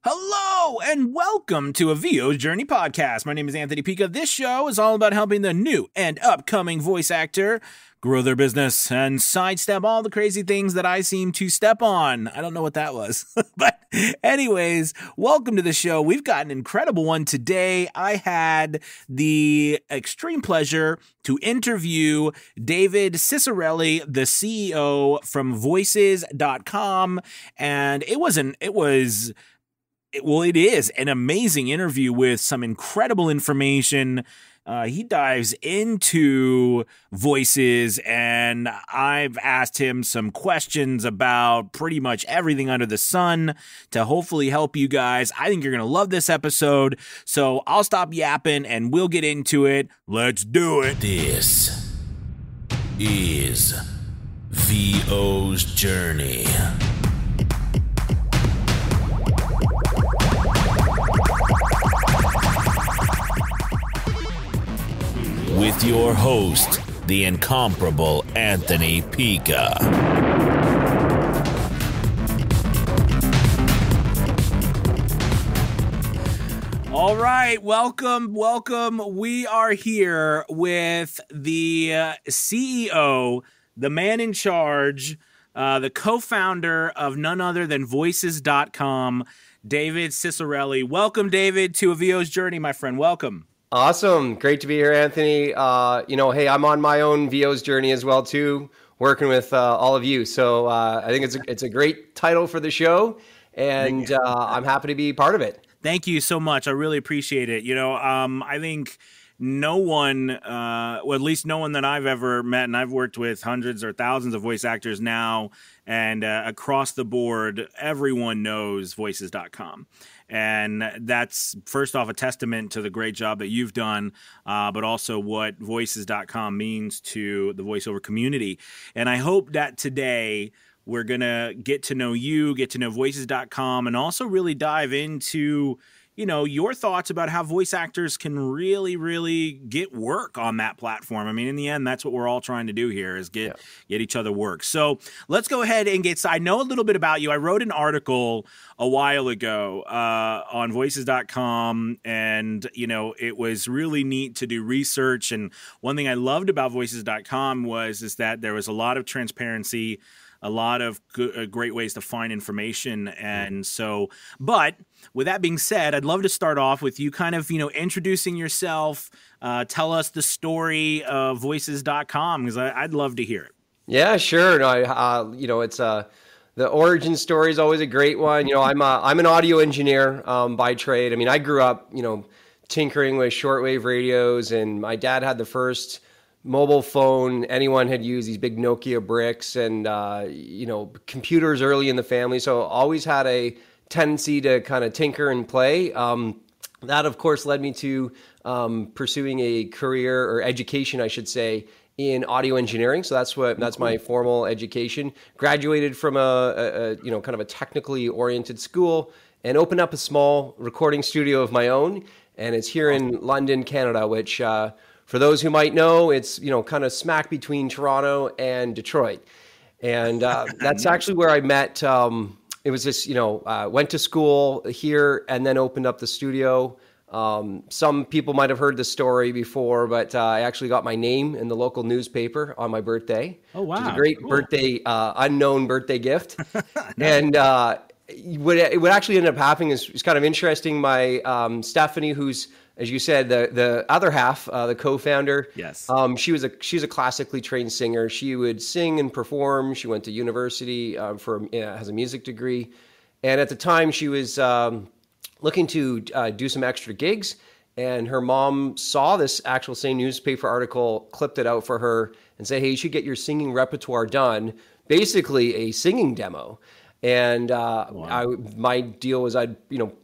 Hello and welcome to a VO's Journey podcast. My name is Anthony Pica. This show is all about helping the new and upcoming voice actor grow their business and sidestep all the crazy things that I seem to step on. I don't know what that was. But anyways, welcome to the show. We've got an incredible one today. I had the extreme pleasure to interview David Ciccarelli, the CEO from voices.com. And it is an amazing interview with some incredible information. He dives into voices, and I've asked him some questions about pretty much everything under the sun to hopefully help you guys. I think you're going to love this episode, so I'll stop yapping and we'll get into it. Let's do it. This is VO's Journey. With your host, the incomparable Anthony Pica. All right, welcome. We are here with the CEO, the man in charge, the co-founder of none other than voices.com, David Ciccarelli. Welcome, David, to a VO's Journey, my friend. Welcome. Awesome. Great to be here, Anthony. Hey, I'm on my own VO's journey as well, too, working with all of you. So I think it's a great title for the show, and I'm happy to be part of it. Thank you so much. I really appreciate it. I think no one, at least no one that I've ever met, and I've worked with hundreds or thousands of voice actors now, and across the board, everyone knows voices.com. And that's, first off, a testament to the great job that you've done, but also what voices.com means to the voiceover community. And I hope that today we're going to get to know you, get to know voices.com, and also really dive into your thoughts about how voice actors can really, really get work on that platform. I mean, in the end, that's what we're all trying to do here is get each other work. So let's go ahead and I know a little bit about you. I wrote an article a while ago on voices.com, and, it was really neat to do research. And one thing I loved about voices.com is that there was a lot of transparency, a lot of great ways to find information. And so, but with that being said, I'd love to start off with you kind of, introducing yourself, tell us the story of voices.com, because I'd love to hear it. Yeah, sure. No, it's the origin story is always a great one. I'm an audio engineer by trade. I mean, I grew up, tinkering with shortwave radios, and my dad had the first mobile phone anyone had used, these big Nokia bricks, and computers early in the family. So always had a tendency to kind of tinker and play. That of course led me to pursuing a career, or education, I should say, in audio engineering. So that's my formal education. Graduated from a kind of a technically oriented school, and opened up a small recording studio of my own. And it's here in London, Canada, which for those who might know, it's, kind of smack between Toronto and Detroit. And that's actually where I met, it was this, went to school here and then opened up the studio. Some people might have heard the story before, but I actually got my name in the local newspaper on my birthday. Oh, wow. Which is a great birthday, unknown birthday gift. And what actually ended up happening is kind of interesting. My Stephanie, who's, as you said, the other half, the co-founder. Yes. She's a classically trained singer. She would sing and perform. She went to university has a music degree, and at the time she was looking to do some extra gigs. And her mom saw this actual same newspaper article, clipped it out for her, and said, "Hey, you should get your singing repertoire done." Basically, a singing demo. And my deal was I'd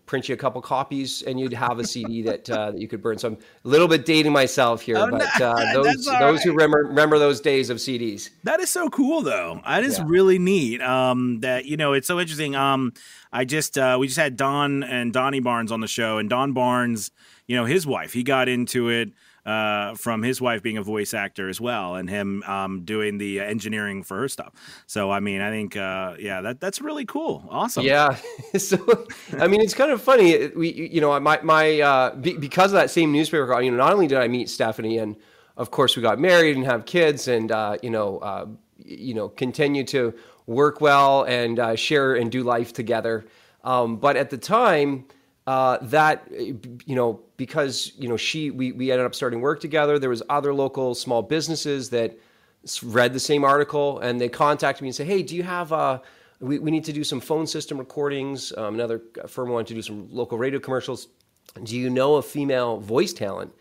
print you a couple copies, and you'd have a CD that you could burn. So I'm a little bit dating myself here, those who remember those days of CDs. That is so cool, though. That is really neat. That it's so interesting. We just had Don and Donnie Barnes on the show, and Don Barnes, his wife, he got into it from his wife being a voice actor as well, and him doing the engineering for her stuff. So I mean, I think that's really cool. Awesome. Yeah. So I mean, it's kind of funny. Because of that same newspaper call, not only did I meet Stephanie, and of course we got married and have kids, and continue to work well and share and do life together. But at the time, because we ended up starting work together. There was other local small businesses that read the same article, and they contacted me and said, "Hey, do you have we need to do some phone system recordings. Another firm wanted to do some local radio commercials. Do you know a female voice talent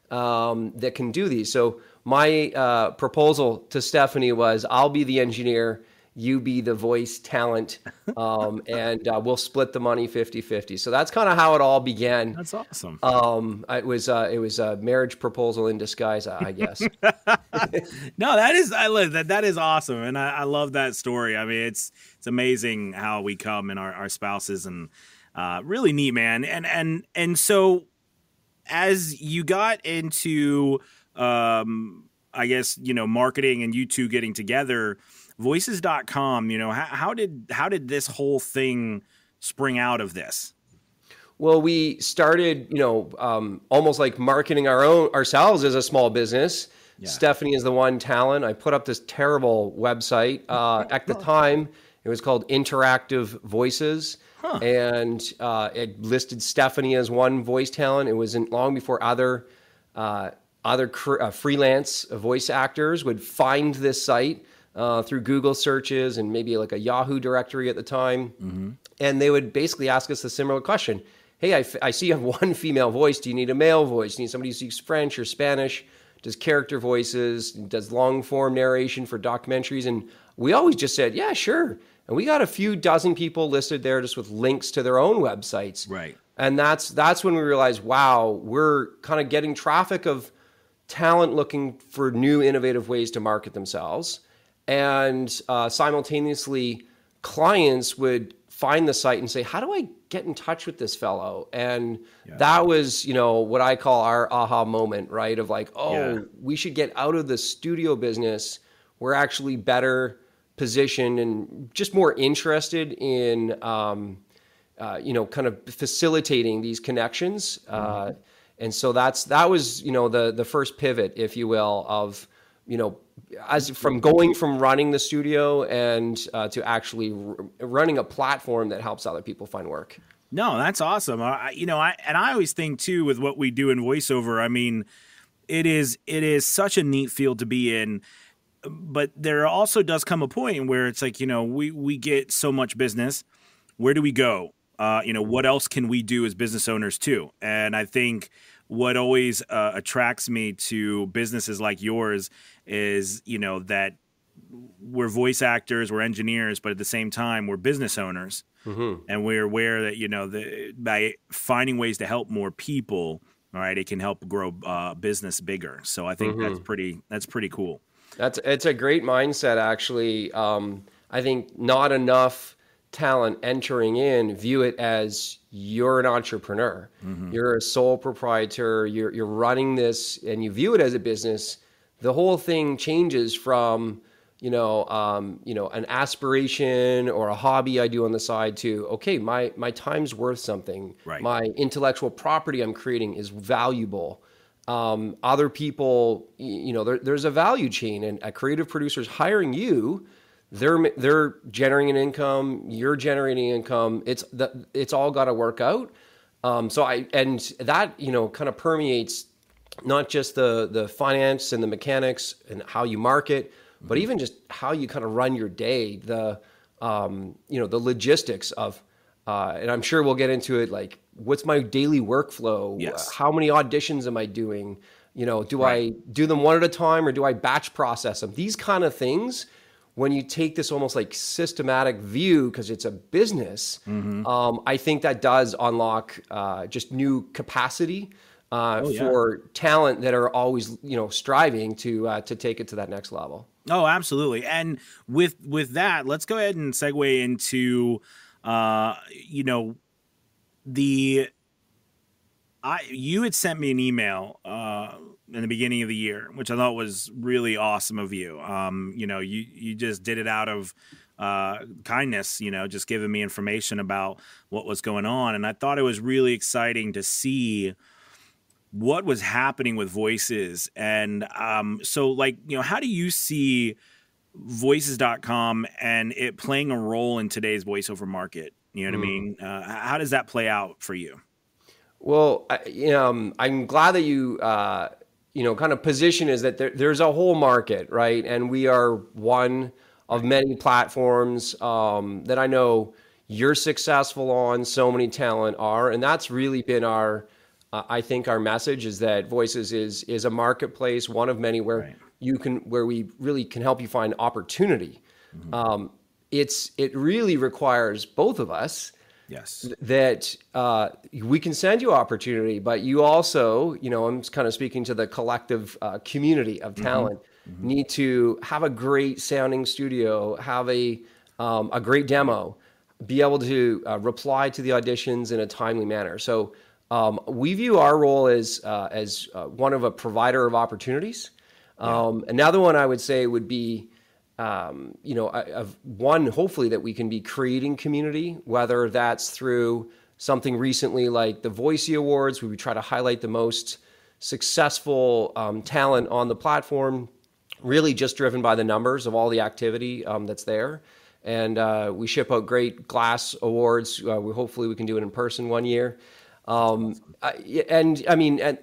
that can do these?" So my proposal to Stephanie was, I'll be the engineer, you be the voice talent, and we'll split the money 50-50. So that's kind of how it all began. That's awesome. It was a marriage proposal in disguise, I guess. No, I love that. That is awesome, and I love that story. I mean, it's amazing how we come in our spouses, and really neat, man. And so as you got into, I guess, marketing and you two getting together, voices.com, how did this whole thing spring out of this? Well, we started, almost like marketing ourselves as a small business. Yeah. Stephanie is the one talent. I put up this terrible website. At the time, it was called Interactive Voices. Huh. And it listed Stephanie as one voice talent. It wasn't long before other freelance voice actors would find this site through Google searches and maybe like a Yahoo directory at the time. Mm-hmm. And they would basically ask us a similar question. Hey, I see you have one female voice. Do you need a male voice? Do you need somebody who speaks French or Spanish? Does character voices? Does long form narration for documentaries? And we always just said, yeah, sure. And we got a few dozen people listed there just with links to their own websites. Right. And that's when we realized, wow, we're kind of getting traffic of talent looking for new innovative ways to market themselves. And simultaneously, clients would find the site and say, how do I get in touch with this fellow? And that was, what I call our aha moment, right? Of like, we should get out of the studio business. We're actually better positioned and just more interested in, kind of facilitating these connections. Mm-hmm. And so that was, the first pivot, if you will, of, as from going from running the studio and to actually running a platform that helps other people find work. No, that's awesome. I always think too, with what we do in voiceover, I mean, it is such a neat field to be in, but there also does come a point where it's like, we get so much business. Where do we go? What else can we do as business owners too? And I think what always attracts me to businesses like yours is, that we're voice actors, we're engineers, but at the same time, we're business owners. Mm-hmm. And we're aware that, by finding ways to help more people, all right, it can help grow business bigger. So I think mm-hmm. that's pretty cool. It's a great mindset, actually. I think not enough talent entering in view it as you're an entrepreneur. Mm-hmm. You're a sole proprietor. You're running this, and you view it as a business. The whole thing changes from an aspiration or a hobby I do on the side to, okay, my time's worth something. Right. My intellectual property I'm creating is valuable. Other people, there's a value chain, and a creative producer's hiring you. They're generating an income. You're generating income. It's all got to work out. And that kind of permeates not just the finance and the mechanics and how you market, but even just how you kind of run your day. The logistics of, and I'm sure we'll get into it. Like, what's my daily workflow? Yes. How many auditions am I doing? Do I do them one at a time, or do I batch process them? These kind of things. When you take this almost like systematic view, because it's a business, mm-hmm. I think that does unlock just new capacity for talent that are always, striving to take it to that next level. Oh, absolutely. And with that, let's go ahead and segue into, you had sent me an email in the beginning of the year, which I thought was really awesome of you. You just did it out of kindness, just giving me information about what was going on. And I thought it was really exciting to see what was happening with voices. And so like, how do you see voices.com and it playing a role in today's voiceover market? You know what I mean? How does that play out for you? Well, I'm glad that you, kind of position is that there's a whole market, right? And we are one of many platforms that I know you're successful on, so many talent are. And that's really been I think our message is that Voices is a marketplace, one of many where where we really can help you find opportunity. It really requires both of us. Yes. That we can send you opportunity, but you also, I'm kind of speaking to the collective community of talent, need to have a great sounding studio, have a great demo, be able to reply to the auditions in a timely manner. So we view our role as one of a provider of opportunities. Another one I would say would be, of one, hopefully that we can be creating community, whether that's through something recently like the Voicey Awards, where we try to highlight the most successful talent on the platform, really just driven by the numbers of all the activity that's there. And we ship out great glass awards. Hopefully we can do it in person one year. And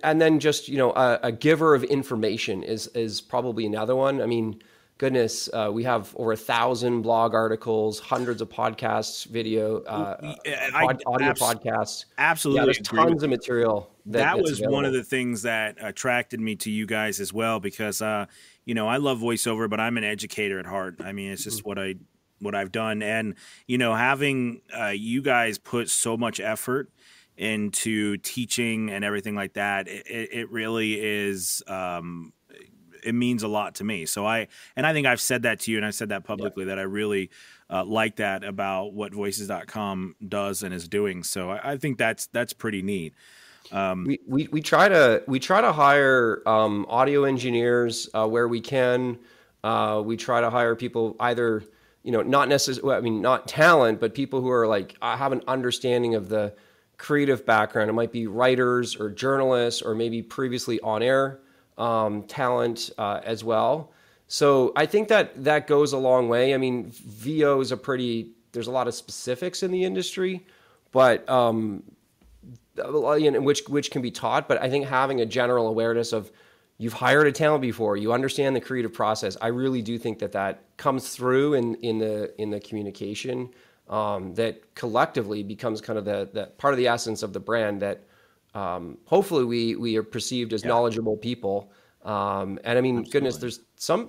then just, a giver of information is probably another one. I mean, goodness, we have over 1,000 blog articles, hundreds of podcasts, video, audio podcasts. Absolutely. Yeah, there's tons of material. That was available. One of the things that attracted me to you guys as well, because, I love voiceover, but I'm an educator at heart. I mean, it's just what I've done. And, having you guys put so much effort into teaching and everything like that, it really is, it means a lot to me. So I think I've said that to you, and I said that publicly, that I really like that about what voices.com does and is doing. So I think that's pretty neat. We try to hire audio engineers where we can. We try to hire people either, not necessarily, not talent, but people who are like, have an understanding of the creative background. It might be writers or journalists, or maybe previously on air talent as well. So I think that goes a long way. I mean, VO is there's a lot of specifics in the industry, but which can be taught. But I think having a general awareness of, you've hired a talent before, you understand the creative process. I really do think that comes through in the communication that collectively becomes kind of the part of the essence of the brand, that hopefully we are perceived as knowledgeable people. And I mean, absolutely. Goodness, there's some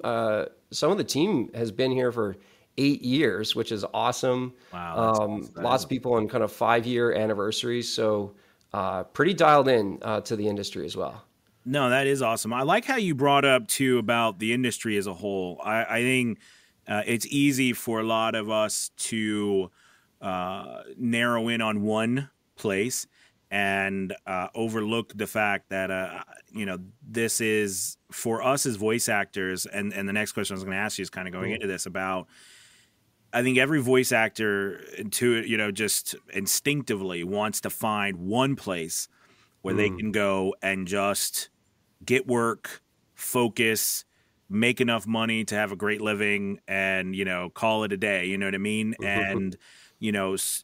of the team has been here for 8 years, which is awesome. Wow. Awesome. Lots of people on kind of 5-year anniversaries. So pretty dialed in to the industry as well. No, that is awesome. I like how you brought up too about the industry as a whole. I think it's easy for a lot of us to narrow in on one place and overlook the fact that, this is, for us as voice actors, and the next question I was going to ask you is kind of going into this about, I think every voice actor, just instinctively wants to find one place where they can go and just get work, focus, make enough money to have a great living, and, call it a day. You know what I mean? And,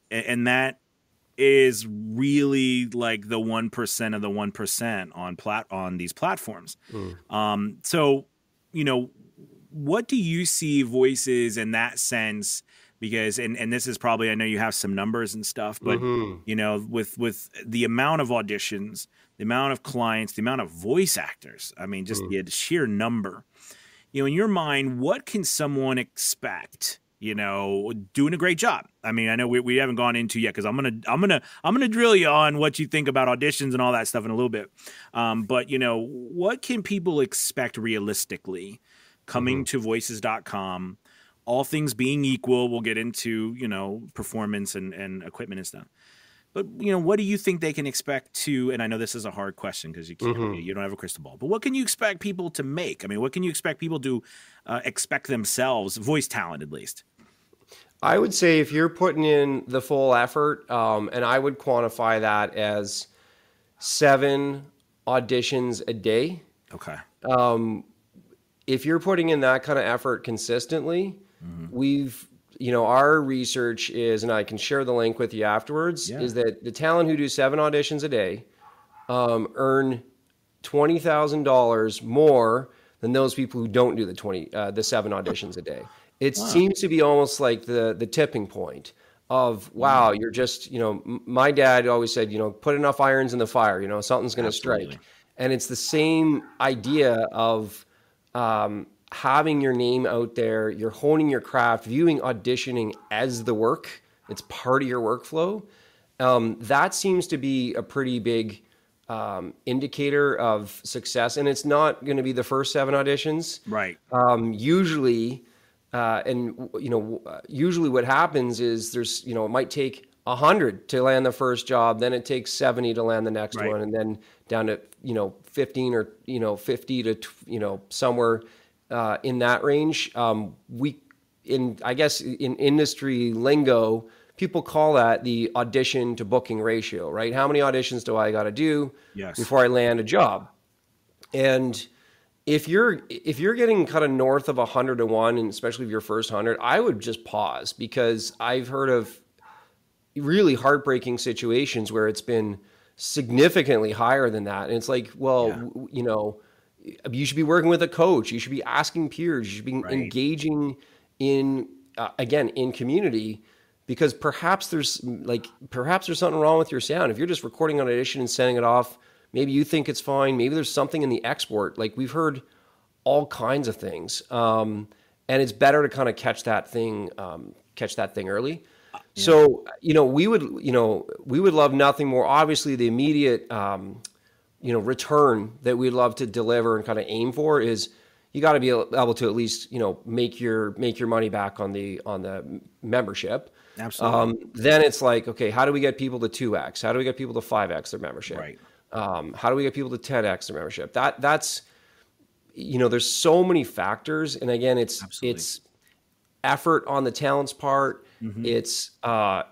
and that is really like the 1% of the 1% on these platforms. So, what do you see Voices in that sense? Because, and this is probably, I know you have some numbers and stuff, but, with the amount of auditions, the amount of clients, the amount of voice actors, I mean, just the sheer number, in your mind, what can someone expect? Doing a great job. I mean, I know we haven't gone into yet, because I'm gonna drill you on what you think about auditions and all that stuff in a little bit. But what can people expect realistically coming to voices.com? All things being equal, we'll get into performance and equipment and stuff. But, what do you think they can expect to, and I know this is a hard question because you can't, you don't have a crystal ball, but what can you expect people to make? I mean, what can you expect people to expect themselves, voice talent at least? I would say if you're putting in the full effort, and I would quantify that as 7 auditions a day. Okay. If you're putting in that kind of effort consistently, our research is, and I can share the link with you afterwards, is that the talent who do 7 auditions a day earn $20,000 more than those people who don't do the 7 auditions a day. It seems to be almost like the tipping point of, wow, you're just, my dad always said, put enough irons in the fire, something's going to strike. And it's the same idea of having your name out there, you're honing your craft, viewing auditioning as the work. It's part of your workflow. That seems to be a pretty big indicator of success. And it's not going to be the first 7 auditions. Right. Usually what happens is there's, it might take 100 to land the first job, then it takes 70 to land the next one, and then down to, 15 or, 50 to, somewhere in that range. I guess in industry lingo, people call that the audition to booking ratio, right? How many auditions do I got to do before I land a job? And if you're getting kind of north of 100 to 1, and especially if you're first 100, I would just pause, because I've heard of really heartbreaking situations where it's been significantly higher than that. And it's like, well, you should be working with a coach. You should be asking peers. You should be engaging in community, because perhaps there's something wrong with your sound. If you're just recording on audition and sending it off, maybe you think it's fine. Maybe there's something in the export. Like, we've heard all kinds of things. And it's better to kind of catch that thing early. Yeah. So, we would love nothing more. Obviously, the immediate, return that we'd love to deliver and kind of aim for is, you got to be able to at least, make your money back on the membership. Absolutely. Then it's like, okay, how do we get people to 2x? How do we get people to 5x their membership? Right. How do we get people to 10x their membership? That's, there's so many factors. And again, it's effort on the talent's part. Mm-hmm. It's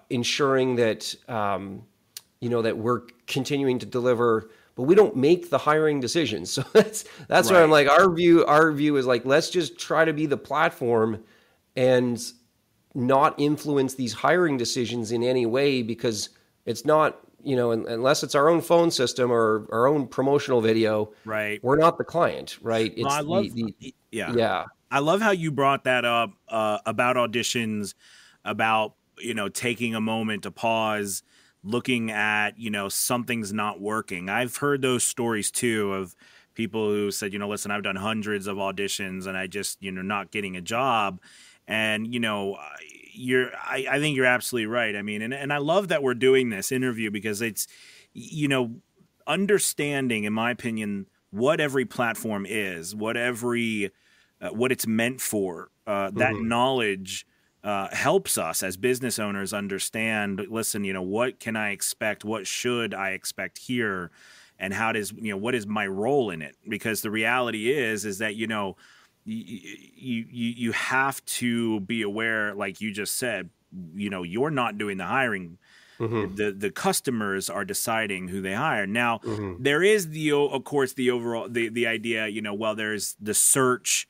ensuring that, that we're continuing to deliver, but we don't make the hiring decisions. So that's why I'm like, our view is like, let's just try to be the platform and not influence these hiring decisions in any way, because it's not, unless it's our own phone system or our own promotional video, right? We're not the client, right? It's I love how you brought that up about auditions, about, taking a moment to pause, looking at, something's not working. I've heard those stories too, of people who said, listen, I've done hundreds of auditions and I just, not getting a job. And, I think you're absolutely right. I mean, and I love that we're doing this interview, because it's, understanding, in my opinion, what every platform is, what it's meant for, that knowledge helps us as business owners understand, listen, what can I expect? What should I expect here? And how does, what is my role in it? Because the reality is that, you have to be aware, like you just said, you're not doing the hiring. Mm-hmm. The customers are deciding who they hire. Now, there is of course, the overall, the idea, there's the search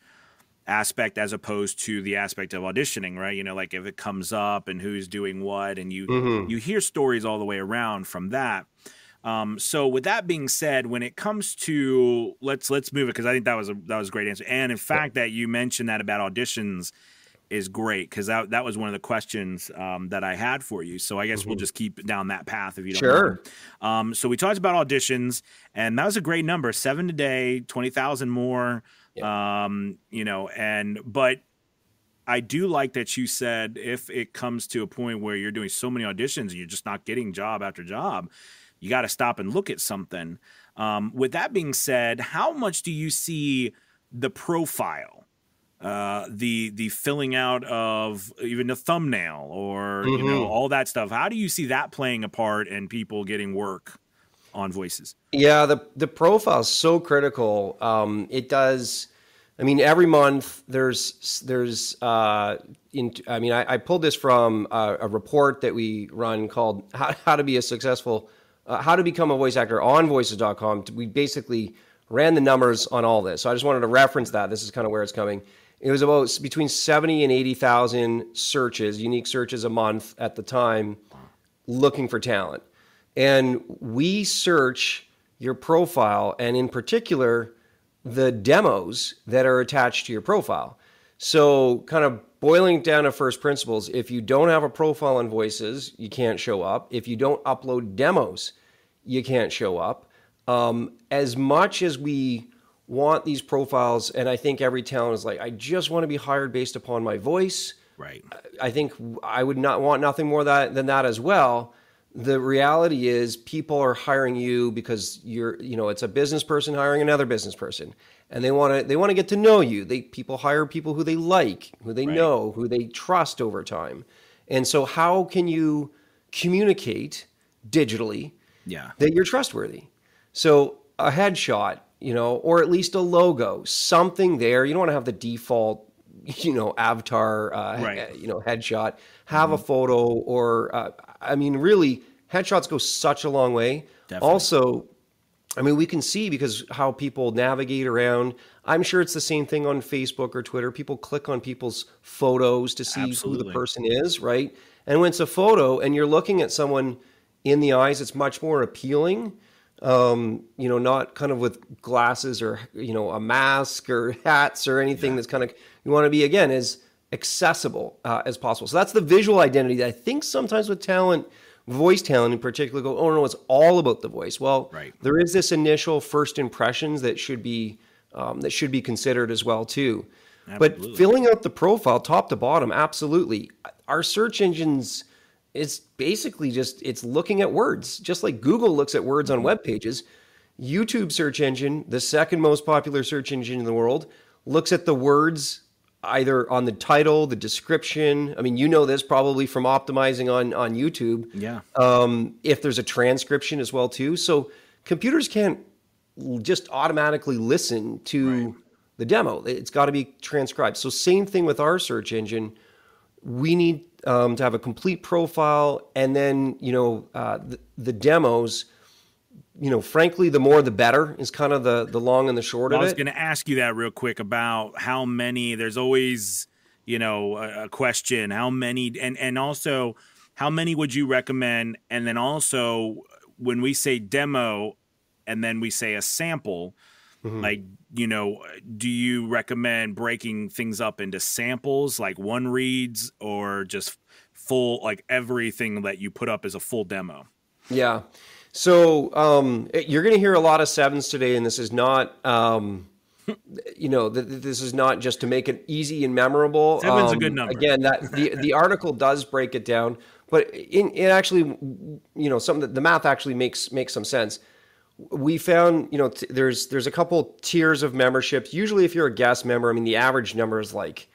aspect as opposed to the aspect of auditioning, right? Like if it comes up and who's doing what, and you hear stories all the way around from that. So with that being said, when it comes to let's move it, because I think that was a great answer. And in fact, that you mentioned that about auditions is great, because that was one of the questions that I had for you. So I guess we'll just keep down that path if you don't mind. So we talked about auditions, and that was a great number, 7 a day, 20,000 more. Yeah. But I do like that you said, if it comes to a point where you're doing so many auditions and you're just not getting job after job, you got to stop and look at something. With that being said, how much do you see the profile the filling out of even a thumbnail or all that stuff. How do you see that playing a part in people getting work on voices? Yeah, the profile is so critical. It does. I mean, every month I pulled this from a report that we run called how to be a successful, how to become a voice actor on voices.com. We basically ran the numbers on all this. So I just wanted to reference that. This is kind of where it's coming. It was about between 70 and 80,000 searches, unique searches a month at the time, looking for talent. And we search your profile, and in particular, the demos that are attached to your profile. So kind of boiling it down to first principles, if you don't have a profile on Voices, you can't show up. If you don't upload demos, you can't show up. As much as we want these profiles, and I think every talent is like, I just want to be hired based upon my voice. Right. I think I would not want nothing more than that as well. The reality is people are hiring you because it's a business person hiring another business person, and they want to get to know you. People hire people who they like, who they know, who they trust over time. And so how can you communicate digitally that you're trustworthy? So a headshot, or at least a logo, something there. You don't want to have the default, avatar, headshot. Have a photo, or really, headshots go such a long way. Definitely. Also, we can see because how people navigate around. I'm sure it's the same thing on Facebook or Twitter. People click on people's photos to see who the person is, right? And when it's a photo and you're looking at someone in the eyes, it's much more appealing. Not kind of with glasses or, a mask or hats or anything that's kind of, you want to be, again, as accessible as possible. So that's the visual identity that I think sometimes with talent, voice talent in particular, go, oh no, it's all about the voice. Well, there is this initial first impressions that should be considered as well too. Absolutely. But filling out the profile top to bottom, absolutely. Our search engines, it's basically it's looking at words, just like Google looks at words on web pages. YouTube search engine, the second most popular search engine in the world, looks at the words either on the title, the description. This probably from optimizing on YouTube. Yeah. If there's a transcription as well too. So computers can't just automatically listen to the demo. It's got to be transcribed. So same thing with our search engine. We need to have a complete profile, and then the demos. Frankly, the more the better is kind of the long and the short of it. I was going to ask you that real quick about how many. There's always a question. How many, and also how many would you recommend? And then also when we say demo, and then we say a sample. Do you recommend breaking things up into samples, like one reads, or just full, like everything that you put up is a full demo? Yeah. So you're going to hear a lot of sevens today, and this is not, this is not just to make it easy and memorable. Seven's a good number. Again, that the article does break it down, but it actually, something that the math actually makes some sense. We found, there's a couple tiers of memberships. Usually if you're a guest member, the average number is like,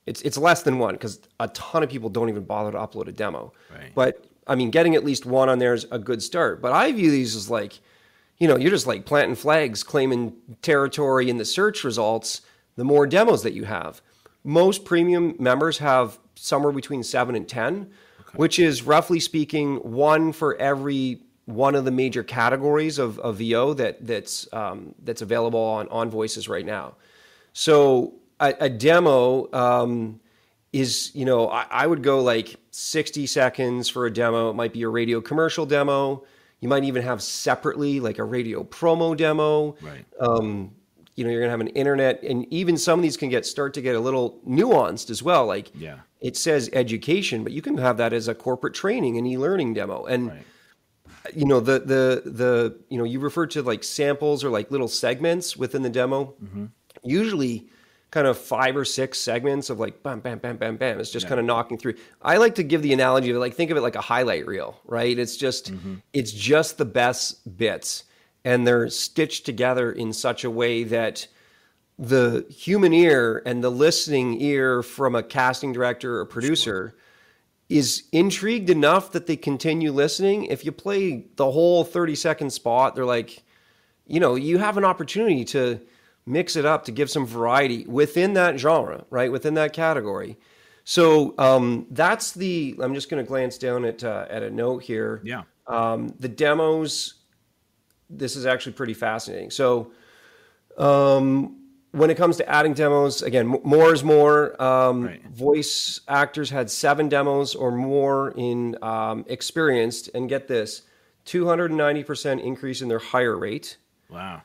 it's less than one because a ton of people don't even bother to upload a demo. Right. But getting at least one on there is a good start. But I view these as like, you're just like planting flags, claiming territory in the search results, the more demos that you have. Most premium members have somewhere between 7 and 10, which is roughly speaking one for every one of the major categories of VO that's available on Voices right now. So a demo is, I would go like 60 seconds for a demo. It might be a radio commercial demo. You might even have separately like a radio promo demo. Right. You're going to have an internet, and even some of these can start to get a little nuanced as well. Like it says education, but you can have that as a corporate training and e-learning demo. And you refer to like samples or like little segments within the demo. Usually kind of 5 or 6 segments of like bam, bam, bam, bam, bam. It's just kind of knocking through. I like to give the analogy of think of it like a highlight reel, right? It's just the best bits, and they're stitched together in such a way that the human ear and the listening ear from a casting director or producer is intrigued enough that they continue listening. If you play the whole 30-second spot, they're like, you have an opportunity to mix it up, to give some variety within that genre, right? Within that category. So that's I'm just going to glance down at a note here. Yeah. The demos, this is actually pretty fascinating. So when it comes to adding demos, again, more is more. Right. Voice actors had 7 demos or more in experienced, and get this, 290% increase in their hire rate. Wow.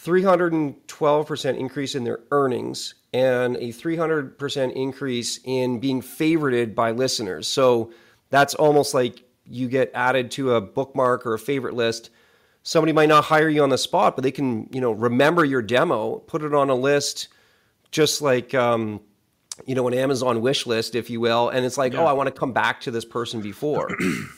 312% increase in their earnings, and a 300% increase in being favorited by listeners. So that's almost like you get added to a bookmark or a favorite list. Somebody might not hire you on the spot, but they can, remember your demo, put it on a list, just like, an Amazon wish list, if you will. And it's like, I want to come back to this person before.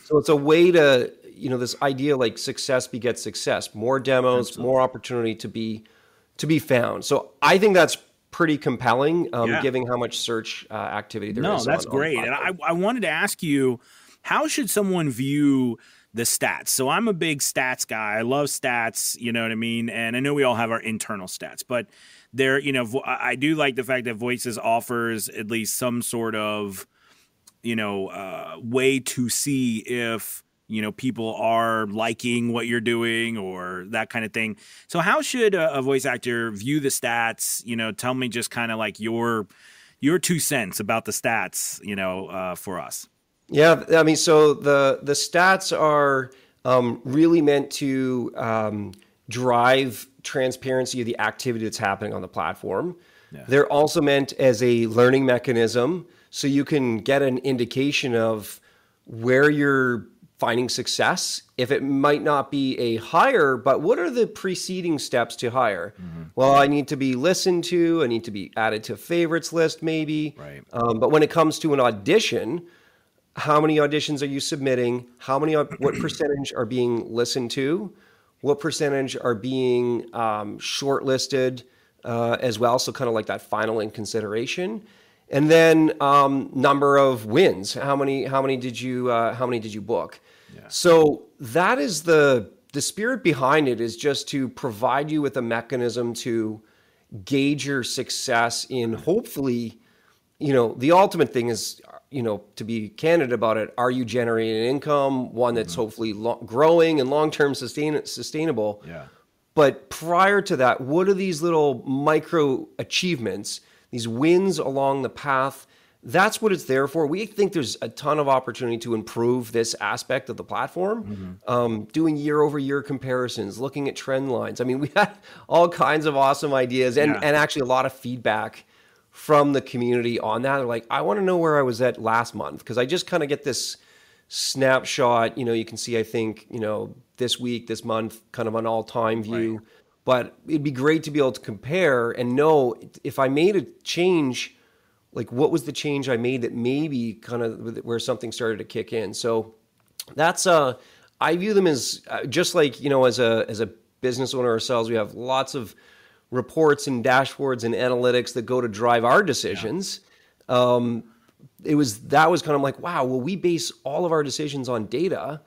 So it's a way to, this idea like success begets success, more demos, absolutely, more opportunity to be found. So I think that's pretty compelling, given how much search activity there is. No, that's great. And I wanted to ask you, how should someone view the stats? So I'm a big stats guy. I love stats, you know what I mean? And I know we all have our internal stats, but there, I do like the fact that Voices offers at least some sort of, way to see if, people are liking what you're doing or that kind of thing. So how should a voice actor view the stats? Tell me just kind of like your 2 cents about the stats, for us. Yeah, I mean, so the stats are really meant to drive transparency of the activity that's happening on the platform. Yeah. They're also meant as a learning mechanism, so you can get an indication of where you're finding success. If it might not be a hire, but what are the preceding steps to hire? Mm-hmm. Well, I need to be listened to. I need to be added to favorites list, maybe. Right. But when it comes to an audition, how many auditions are you submitting? What percentage are being listened to? What percentage are being shortlisted as well? So kind of like that final in consideration, and then number of wins. How many did you book? Yeah. So that is the spirit behind it, is just to provide you with a mechanism to gauge your success in, hopefully, the ultimate thing is, to be candid about it, are you generating an income, one that's hopefully growing and long-term sustainable? Yeah. But prior to that, what are these little micro achievements, these wins along the path? That's what it's there for. We think there's a ton of opportunity to improve this aspect of the platform, doing year-over-year comparisons, looking at trend lines. I mean, we had all kinds of awesome ideas and actually a lot of feedback from the community on that. They're like, I want to know where I was at last month, because I just kind of get this snapshot. You can see, I think, this week, this month, kind of an all-time view. Right. But it'd be great to be able to compare and know if I made a change, like what was the change I made that maybe kind of where something started to kick in. So that's I view them as just like, as a business owner ourselves, we have lots of reports and dashboards and analytics that go to drive our decisions. Yeah. That was kind of like, wow, well, we base all of our decisions on data,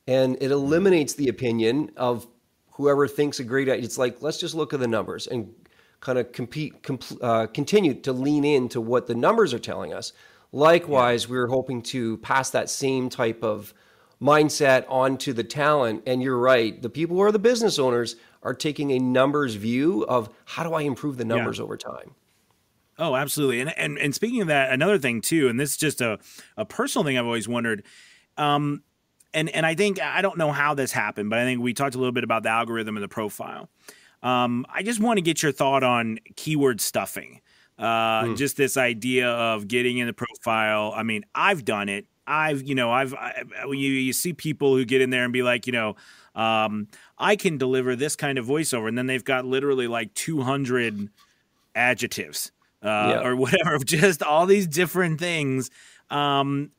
and it eliminates the opinion of whoever thinks a great idea. It's like, let's just look at the numbers and kind of continue to lean into what the numbers are telling us. Likewise, we're hoping to pass that same type of mindset onto the talent. And you're right, the people who are the business owners are taking a numbers view of how do I improve the numbers over time. Oh, absolutely. And speaking of that, another thing too, and this is just a personal thing I've always wondered, and I think, I don't know how this happened, but I think we talked a little bit about the algorithm and the profile. I just want to get your thought on keyword stuffing. Just this idea of getting in the profile. I mean, I've done it. You see people who get in there and be like, I can deliver this kind of voiceover, and then they've got literally like 200 adjectives or whatever, of just all these different things. And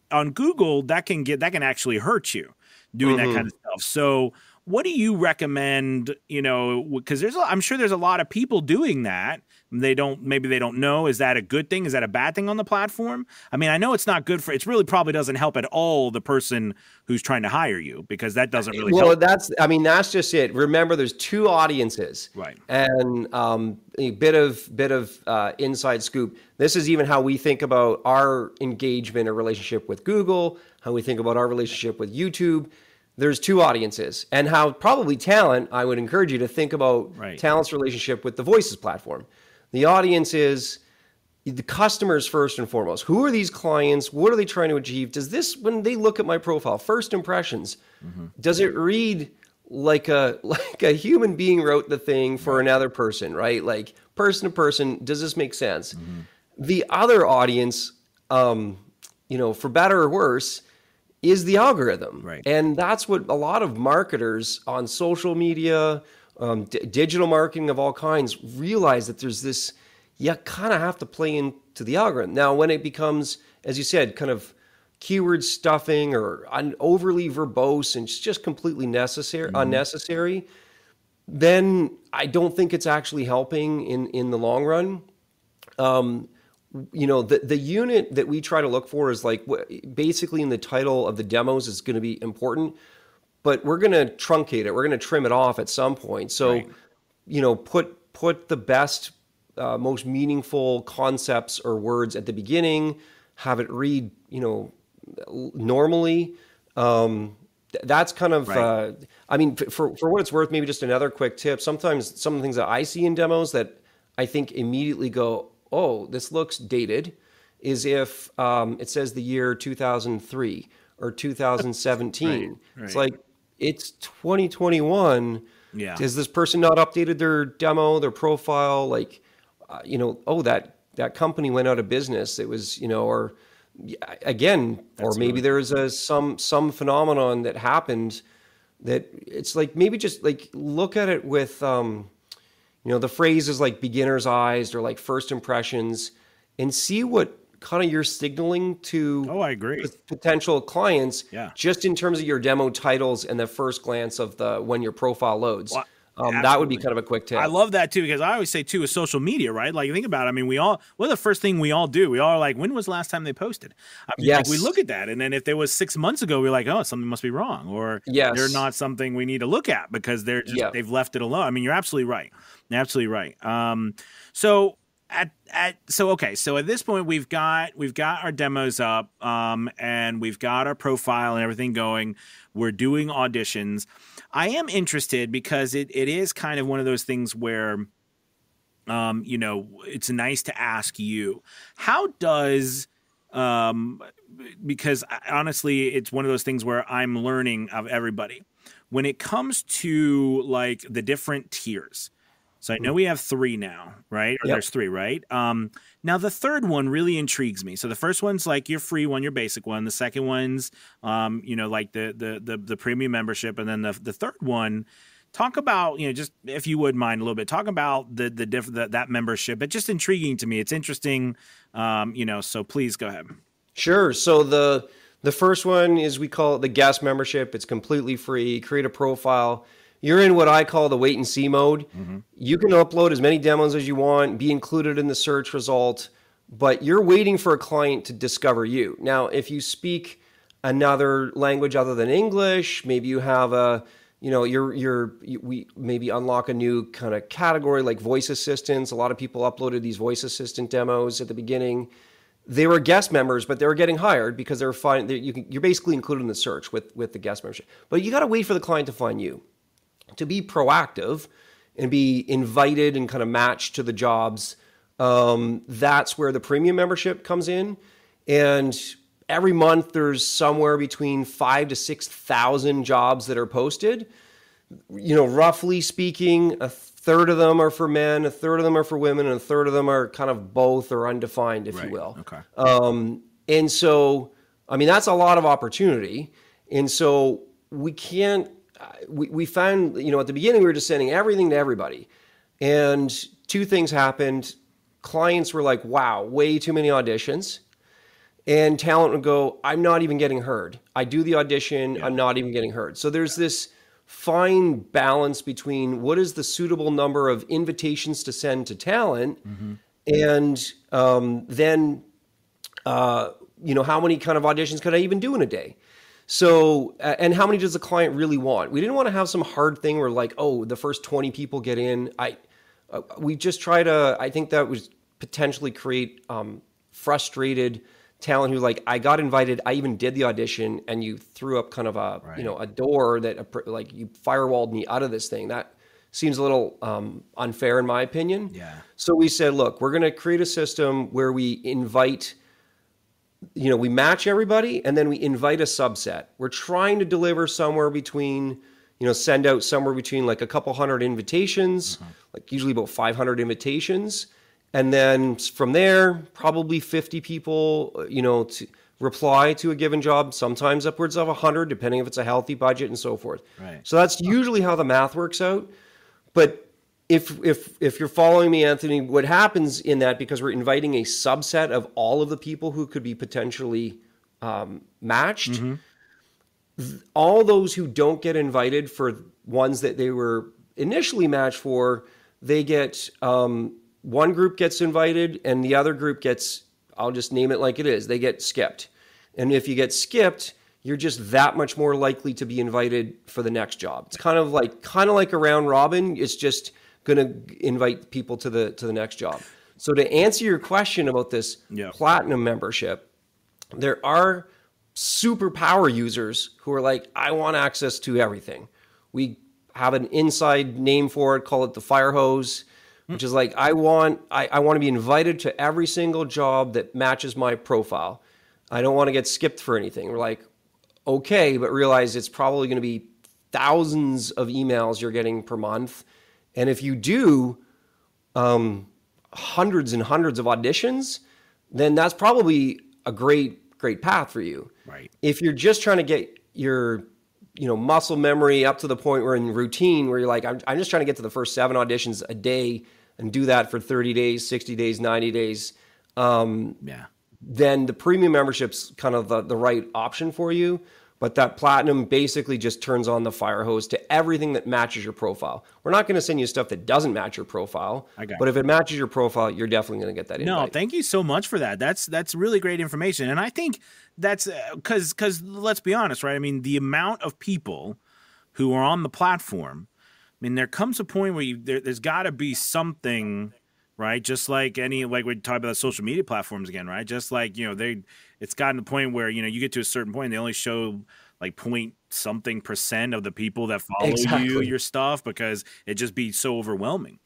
on Google, that can actually hurt you doing that kind of stuff. So what do you recommend, because I'm sure there's a lot of people doing that. Maybe they don't know. Is that a good thing? Is that a bad thing on the platform? I mean, I know it's not good it really probably doesn't help at all the person who's trying to hire you, because that doesn't really help. That's just it. Remember, there's two audiences. Right. And a bit of inside scoop. This is even how we think about our engagement or relationship with Google, how we think about our relationship with YouTube. There's two audiences, and how probably talent, I would encourage you to think about talent's relationship with the Voices platform. The audience is the customers first and foremost. Who are these clients? What are they trying to achieve? Does this, when they look at my profile, first impressions, does it read like a human being wrote the thing for another person, right? Like person to person, does this make sense? The other audience, for better or worse, is the algorithm. Right. And that's what a lot of marketers on social media, digital marketing of all kinds, realize that there's this, you kind of have to play into the algorithm. Now, when it becomes, as you said, kind of keyword stuffing or overly verbose and it's just completely unnecessary, then I don't think it's actually helping in the long run. The unit that we try to look for is like basically in the title of the demos is going to be important, but we're going to truncate it. We're going to trim it off at some point. So, put the best, most meaningful concepts or words at the beginning, have it read, normally. That's kind of, for what it's worth, maybe just another quick tip. Sometimes some of the things that I see in demos that I think immediately go, oh, this looks dated, is if it says the year 2003 or 2017. Right. It's like, it's 2021. Yeah. Has this person not updated their demo, their profile? Like, that company went out of business. It was, or again, or maybe there was some phenomenon that happened that it's like, maybe just like look at it with, the phrases like beginner's eyes or like first impressions, and see what kind of you're signaling to I agree. Potential clients, yeah, just in terms of your demo titles and the first glance of when your profile loads. Well, that would be kind of a quick tip. I love that too, because I always say too, with social media, right? Like, think about it. I mean, what's the first thing we all do? We all are like, when was the last time they posted? I mean, yes. Like, we look at that, and then if there was 6 months ago, we're like, oh, something must be wrong, or they're not something we need to look at because they've left it alone. I mean, you're absolutely right. Absolutely right. So at this point we've got our demos up, and we've got our profile and everything going. We're doing auditions. I am interested because it is kind of one of those things where, it's nice to ask you, how does, because honestly, it's one of those things where I'm learning of everybody when it comes to like the different tiers. So I know we have 3 now, right? Or there's 3, right? Now the third one really intrigues me. So the first one's like your free one, your basic one. The second one's, like the premium membership, and then the third one. Talk about, just if you would mind a little bit, talk about that membership. It's just intriguing to me. It's interesting, So please go ahead. Sure. So the first one is, we call it the guest membership. It's completely free. Create a profile. You're in what I call the wait and see mode. Mm-hmm. You can upload as many demos as you want, be included in the search result, but you're waiting for a client to discover you. Now, if you speak another language other than English, maybe you have we maybe unlock a new kind of category like voice assistants. A lot of people uploaded these voice assistant demos at the beginning. They were guest members, but they were getting hired because they're fine. You're basically included in the search with the guest membership. But you got to wait for the client to find you. To be proactive and be invited and kind of matched to the jobs, that's where the premium membership comes in. And every month there's somewhere between 5,000 to 6,000 jobs that are posted. Roughly speaking, a third of them are for men, a third of them are for women, and a third of them are kind of both or undefined, if you will. Okay. And so, I mean, that's a lot of opportunity. And so we can't, we found, at the beginning, we were just sending everything to everybody. And 2 things happened. Clients were like, wow, way too many auditions. And talent would go, I'm not even getting heard. I do the audition, I'm not even getting heard. So there's this fine balance between what is the suitable number of invitations to send to talent, and then how many kind of auditions could I even do in a day? So, and how many does the client really want? We didn't want to have some hard thing where like, oh, the first 20 people get in. We just try to, I think that would potentially create frustrated talent who like, I got invited, I even did the audition, and you threw up kind of a, a door that like you firewalled me out of this thing. That seems a little unfair in my opinion. Yeah. So we said, look, we're going to create a system where we invite, we match everybody and then we invite a subset. We're trying to deliver somewhere between, send out somewhere between like a couple hundred invitations, like usually about 500 invitations. And then from there, probably 50 people, to reply to a given job, sometimes upwards of 100, depending if it's a healthy budget and so forth. Right. So that's usually how the math works out. But if you're following me, Anthony, what happens in that, because we're inviting a subset of all of the people who could be potentially matched, all those who don't get invited for ones that they were initially matched for, they get, one group gets invited and the other group gets, I'll just name it like it is, they get skipped. And if you get skipped, you're just that much more likely to be invited for the next job. It's kind of like a round robin. It's just going to invite people to the next job. So to answer your question about this platinum membership, there are superpower users who are like, I want access to everything. We have an inside name for it, call it the fire hose, which is like, I want to be invited to every single job that matches my profile. I don't want to get skipped for anything. We're like, okay, but realize it's probably going to be thousands of emails you're getting per month. And if you do hundreds and hundreds of auditions, then that's probably a great path for you. Right. If you're just trying to get your muscle memory up to the point where in routine where you're like, I'm just trying to get to the first 7 auditions a day and do that for 30 days, 60 days, 90 days, then the premium membership's kind of the right option for you. But that platinum basically just turns on the fire hose to everything that matches your profile. We're not going to send you stuff that doesn't match your profile. But if it matches your profile, you're definitely going to get that invite. No, thank you so much for that. That's really great information. And I think that's because let's be honest, right? I mean, the amount of people who are on the platform, I mean, there comes a point where there's got to be something, right? Just like we talk about the social media platforms again, right? Just like, it's gotten to the point where, you get to a certain point, they only show like point something % of the people that follow your stuff because it just be so overwhelming.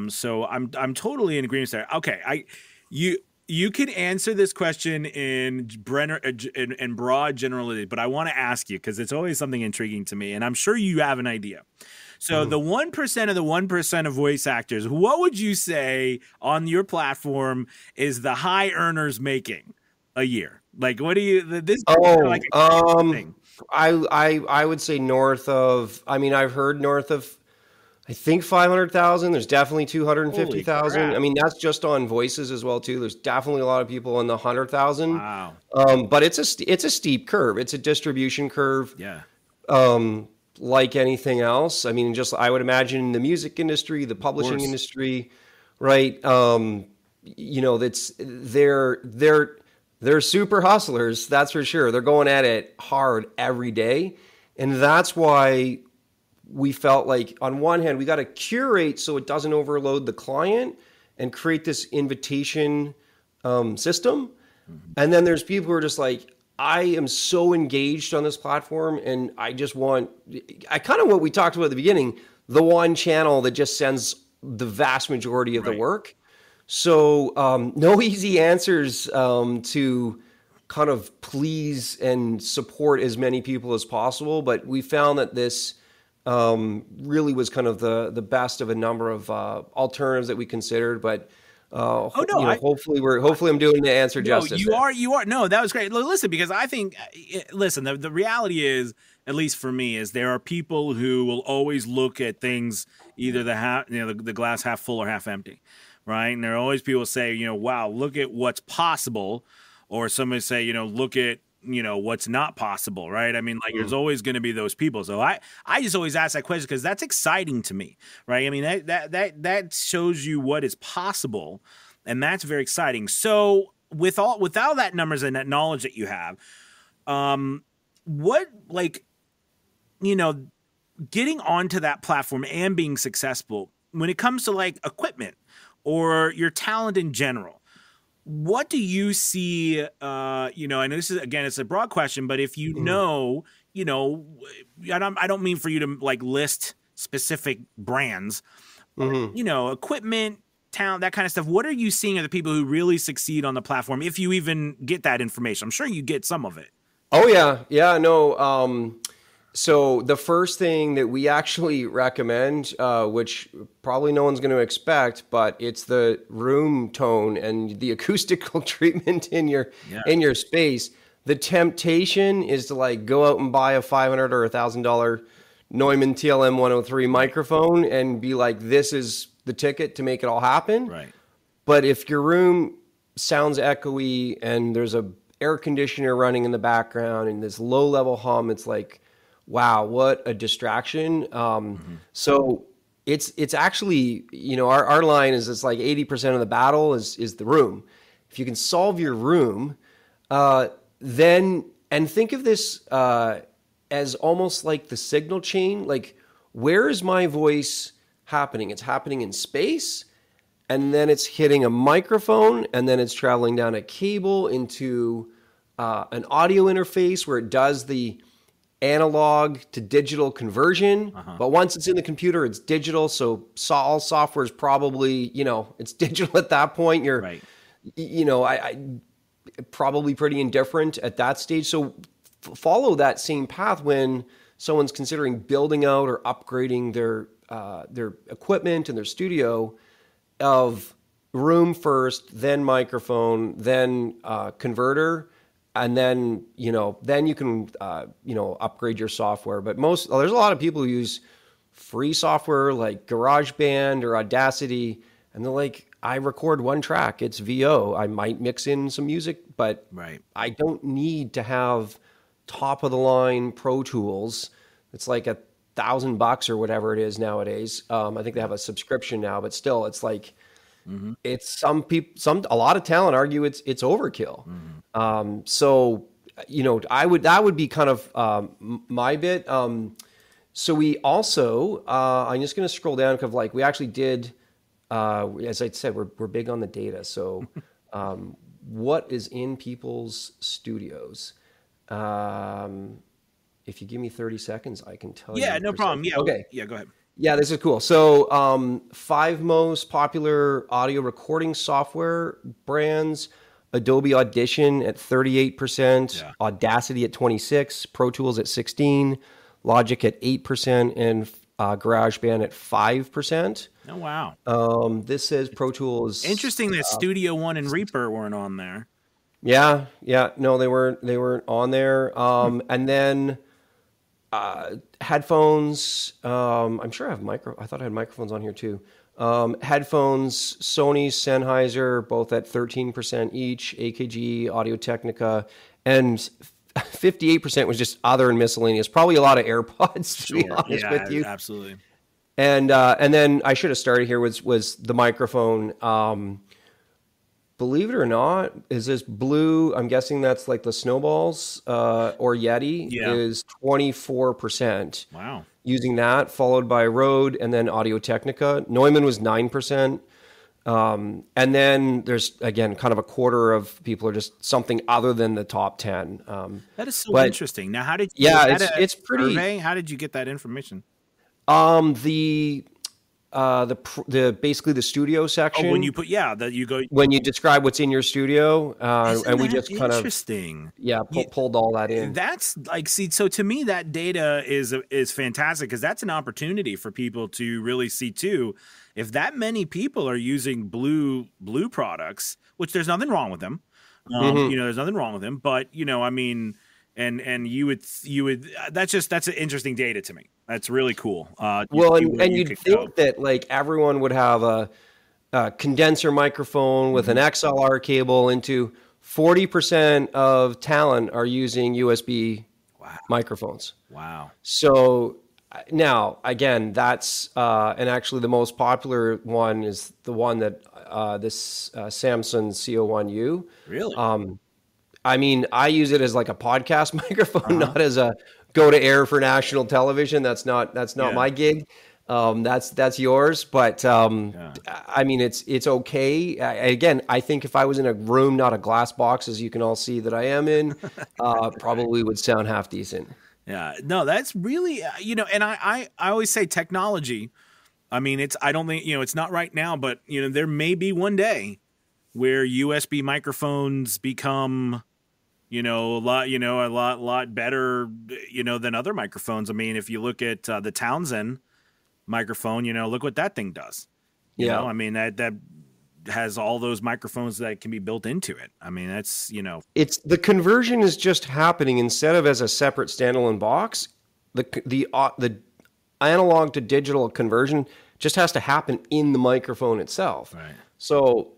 So I'm totally in agreement there. Okay. You can answer this question in broad generality, but I want to ask you because it's always something intriguing to me, and I'm sure you have an idea. So the 1% of the 1% of voice actors, what would you say on your platform is the high earners making a year? Like, what do you? This like thing. I would say north of. I mean, I've heard north of. I think 500,000. There's definitely 250,000. I mean, that's just on voices as well too. There's definitely a lot of people in the 100,000. Wow. But it's a steep curve. It's a distribution curve. Yeah. Like anything else. I mean, just I would imagine the music industry, the publishing industry, right? That's they're super hustlers. That's for sure. They're going at it hard every day, and that's why we felt like on one hand we got to curate so it doesn't overload the client and create this invitation system, and then there's people who are just like, I am so engaged on this platform and I just want, kind of what we talked about at the beginning, the one channel that just sends the vast majority of the work. So no easy answers to kind of please and support as many people as possible. But we found that this really was kind of the best of a number of alternatives that we considered. But hopefully I'm doing the answer justice. You are. No, that was great. Listen, because I think, the reality is, at least for me, is there are people who will always look at things either the glass half full or half empty, right? And there are always people say, wow, look at what's possible, or somebody say, look at what's not possible, right? I mean, like there's always going to be those people. So I just always ask that question because that's exciting to me, right? I mean, that shows you what is possible, and that's very exciting. So without that numbers and that knowledge that you have, what, like, getting onto that platform and being successful when it comes to like equipment or your talent in general, what do you see? I know this is, again, it's a broad question, but if I don't mean for you to like list specific brands, equipment, talent, that kind of stuff. What are you seeing of the people who really succeed on the platform? If you even get that information, I'm sure you get some of it. Oh yeah. Yeah, no. So the first thing that we actually recommend, which probably no one's going to expect, but it's the room tone and the acoustical treatment in your space. The temptation is to like go out and buy a $500 or $1,000 Neumann TLM 103 microphone and be like, this is the ticket to make it all happen. Right. But if your room sounds echoey and there's a air conditioner running in the background and this low level hum, it's like, wow, what a distraction. So it's actually, our line is, it's like 80% of the battle is the room. If you can solve your room, then, and think of this as almost like the signal chain, like where is my voice happening? It's happening in space, and then it's hitting a microphone, and then it's traveling down a cable into an audio interface where it does the analog to digital conversion. But once it's in the computer, it's digital. So all software is probably, it's digital at that point. You're, right. I probably pretty indifferent at that stage. So follow that same path when someone's considering building out or upgrading their equipment in their studio, of room first, then microphone, then converter. And then, then you can, upgrade your software. But there's a lot of people who use free software like GarageBand or Audacity, and they're like, I record one track, it's VO. I might mix in some music, but right. I don't need to have top of the line Pro Tools. It's like $1,000 or whatever it is nowadays. I think they have a subscription now, but still, it's like, it's a lot of talent argue it's overkill. So, that would be kind of my bit. So we also, I'm just going to scroll down because like we actually did, as I said, we're big on the data. So what is in people's studios? If you give me 30 seconds, I can tell you. Yeah, no problem. Yeah. Okay. Yeah, go ahead. Yeah, this is cool. So 5 most popular audio recording software brands: Adobe Audition at 38%, Audacity at 26%, Pro Tools at 16%, Logic at 8%, and GarageBand at 5%. Oh, wow. This says Pro Tools. Interesting that Studio One and Reaper weren't on there. Yeah. No, they weren't on there. And then headphones. I'm sure I have I thought I had microphones on here too. Headphones, Sony, Sennheiser, both at 13% each, AKG, Audio-Technica, and 58% was just other and miscellaneous. Probably a lot of AirPods, to be honest with you. Absolutely. And then I should have started here was the microphone. Believe it or not, is this Blue? I'm guessing that's like the Snowballs or Yeti is 24%. Wow. Using that, followed by Rode and then Audio-Technica. Neumann was 9%. And then there's, again, kind of a quarter of people are just something other than the top 10. That is so interesting. Now, how did you it's pretty. Survey? How did you get that information? The basically the studio section. Oh, when you put you go when you describe what's in your studio, and we just kind of interesting. Pulled all that in. That's like, so to me that data is fantastic because that's an opportunity for people to really see too. If that many people are using blue products, which there's nothing wrong with them, there's nothing wrong with them, but I mean. And you would that's an interesting data to me. That's really cool. You'd think that like everyone would have a condenser microphone with an XLR cable into 40% of talent are using USB Wow. microphones. Wow. So now, again, that's and actually the most popular one is the one that this Samsung CO1U. Really? I mean, I use it as like a podcast microphone, Uh-huh. not as a go to air for national television. That's not Yeah. my gig. That's yours. But Yeah. I mean, it's okay. Again, I think if I was in a room, not a glass box, as you can all see that I am in, probably would sound half decent. Yeah. No, that's really, and I always say technology. I mean, I don't think, it's not right now, but, there may be one day where USB microphones become, a lot better, than other microphones. I mean, if you look at the Townsend microphone, look what that thing does. Yeah. I mean, that has all those microphones that can be built into it. I mean, that's, It's the conversion is just happening instead of as a separate standalone box. The analog to digital conversion just has to happen in the microphone itself. right. So,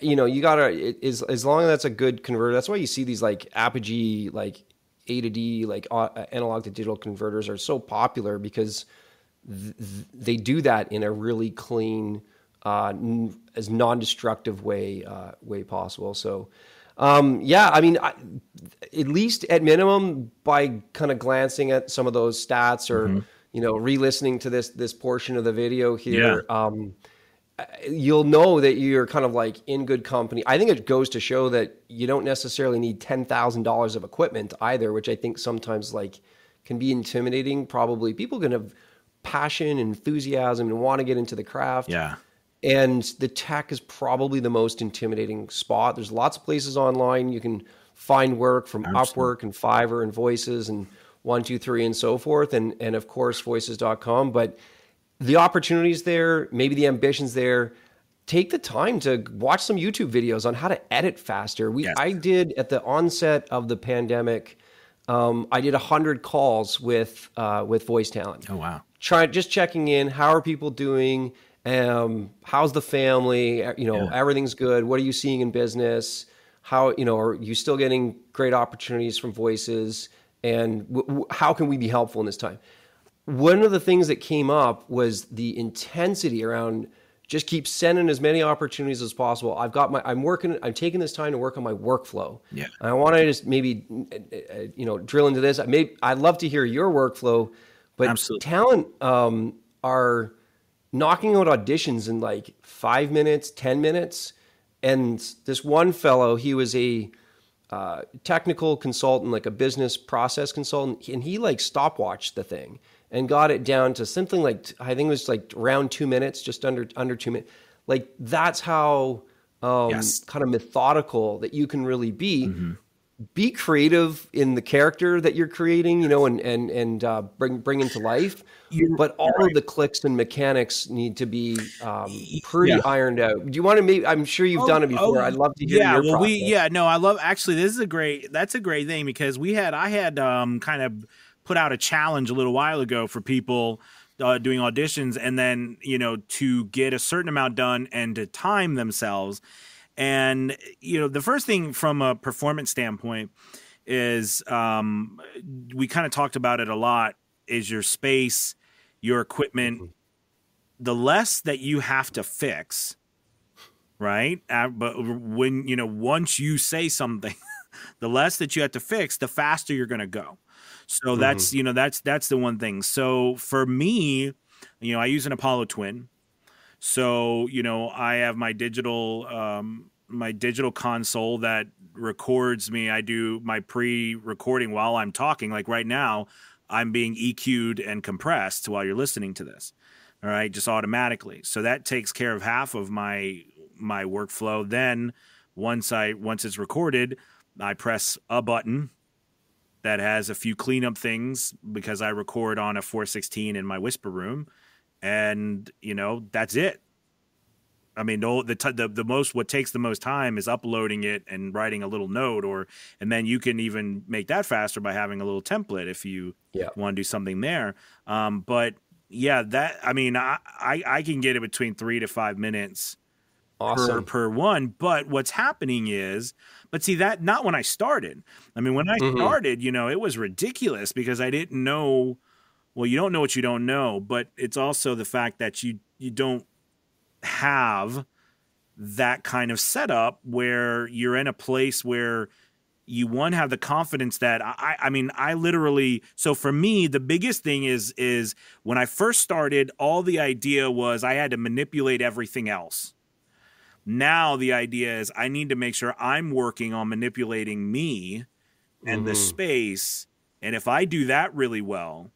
you gotta as long as that's a good converter. That's why you see these like Apogee, like A to D, like analog to digital converters are so popular because they do that in a really clean, as non-destructive way possible. So, yeah, I mean, at least at minimum, by kind of glancing at some of those stats or re-listening to this portion of the video here, you'll know that you're kind of like in good company. I think it goes to show that you don't necessarily need $10,000 of equipment either, which I think sometimes like can be intimidating. Probably people can have passion, enthusiasm, and want to get into the craft. Yeah. And the tech is probably the most intimidating spot. There's lots of places online you can find work from Absolutely. Upwork and Fiverr and Voices and 123 and so forth. And of course, voices.com. But the opportunities there, maybe the ambitions there. Take the time to watch some YouTube videos on how to edit faster. Yes. I did at the onset of the pandemic. I did 100 calls with voice talent. Oh, wow. Just checking in. How are people doing? How's the family? Everything's good. What are you seeing in business? How, are you still getting great opportunities from voices? And how can we be helpful in this time? One of the things that came up was the intensity around just keep sending as many opportunities as possible. I'm taking this time to work on my workflow. Yeah. I want to just maybe, drill into this. I'd love to hear your workflow, but Absolutely. talent are knocking out auditions in like 5 minutes, 10 minutes. And this one fellow, he was a technical consultant, like a business process consultant, and he like stopwatched the thing and got it down to something like, I think it was like around 2 minutes, just under 2 minutes. Like that's how kind of methodical that you can really be. Mm-hmm. Be creative in the character that you're creating, and bring into life. But all of the clicks and mechanics need to be pretty ironed out. Do you want to maybe? I'm sure you've done it before. I'd love to hear your process. I love, actually, that's a great thing because I had kind of put out a challenge a little while ago for people doing auditions and then, to get a certain amount done and to time themselves. And, the first thing from a performance standpoint is we kind of talked about it a lot, is your space, your equipment. Mm-hmm. The less that you have to fix, right? But when, once you say something, the less that you have to fix, the faster you're going to go. So that's, that's the one thing. So for me, I use an Apollo Twin. So, I have my digital console that records me. I do my pre-recording while I'm talking. Like right now, I'm being EQ'd and compressed while you're listening to this. All right, just automatically. So that takes care of half of my workflow. Then once it's recorded, I press a button that has a few cleanup things because I record on a 416 in my whisper room. And, that's it. I mean, what takes the most time is uploading it and writing a little note, and then you can even make that faster by having a little template if you want to do something there. But yeah, I can get it between 3 to 5 minutes Awesome. per one. But what's happening is, but see that not when I started. I mean, when I started, you know, it was ridiculous because I didn't know. Well, you don't know what you don't know, but it's also the fact that you don't have that kind of setup where you're in a place where you have the confidence that I mean, I literally, so for me, the biggest thing is when I first started, all the idea was I had to manipulate everything else. Now the idea is I need to make sure I'm working on manipulating me and the space. And if I do that really well,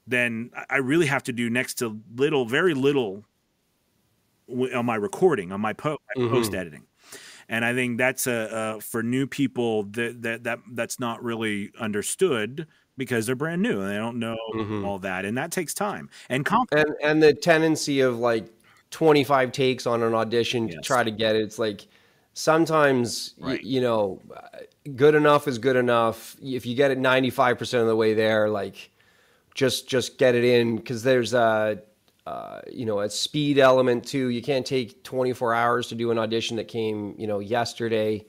then I really have to do next to very little on my recording, on my post editing. And I think that's for new people that's not really understood because they're brand new and they don't know all that, and that takes time and confidence. And the tendency of like 25 takes on an audition to try to get it. It's like sometimes you know, good enough is good enough. If you get it 95% of the way there, like just get it in, because there's you know, a speed element too. You can't take 24 hours to do an audition that came, you know, yesterday.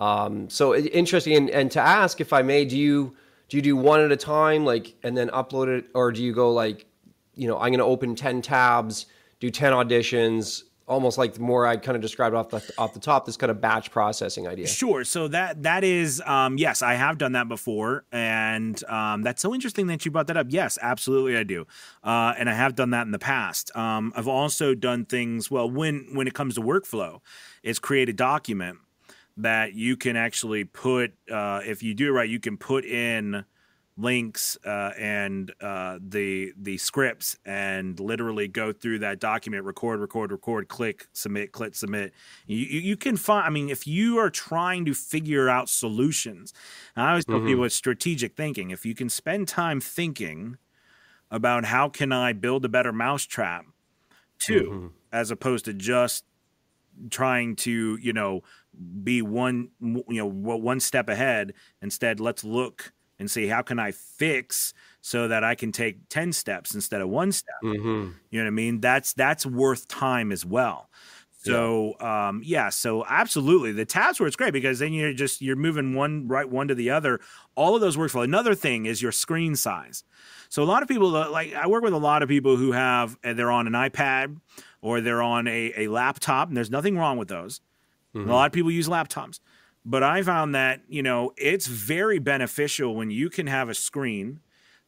So interesting. And to ask, if I may, do you do one at a time, like, and then upload it, or do you go like, you know, I'm going to open 10 tabs, do 10 auditions, almost like the more I kind of described off the top, this kind of batch processing idea? Sure. So that is, yes, I have done that before. And that's so interesting that you brought that up. Yes, absolutely I do. And I have done that in the past. I've also done things, well, when it comes to workflow, is create a document that you can actually put, if you do it right, you can put in links and the scripts and literally go through that document, record, click, submit. You can find, I mean, if you are trying to figure out solutions, and I always tell people it's strategic thinking. If you can spend time thinking about how can I build a better mousetrap too, as opposed to just trying to, you know, be one step ahead. Instead, let's look and see how can I fix so that I can take 10 steps instead of one step. You know what I mean? That's worth time as well. So, so absolutely. The tabs where it's great because then you're moving one to the other. All of those work for. Another thing is your screen size. So a lot of people, like I work with a lot of people who they're on an iPad or they're on a laptop, and there's nothing wrong with those. A lot of people use laptops. But I found that, you know, it's very beneficial when you can have a screen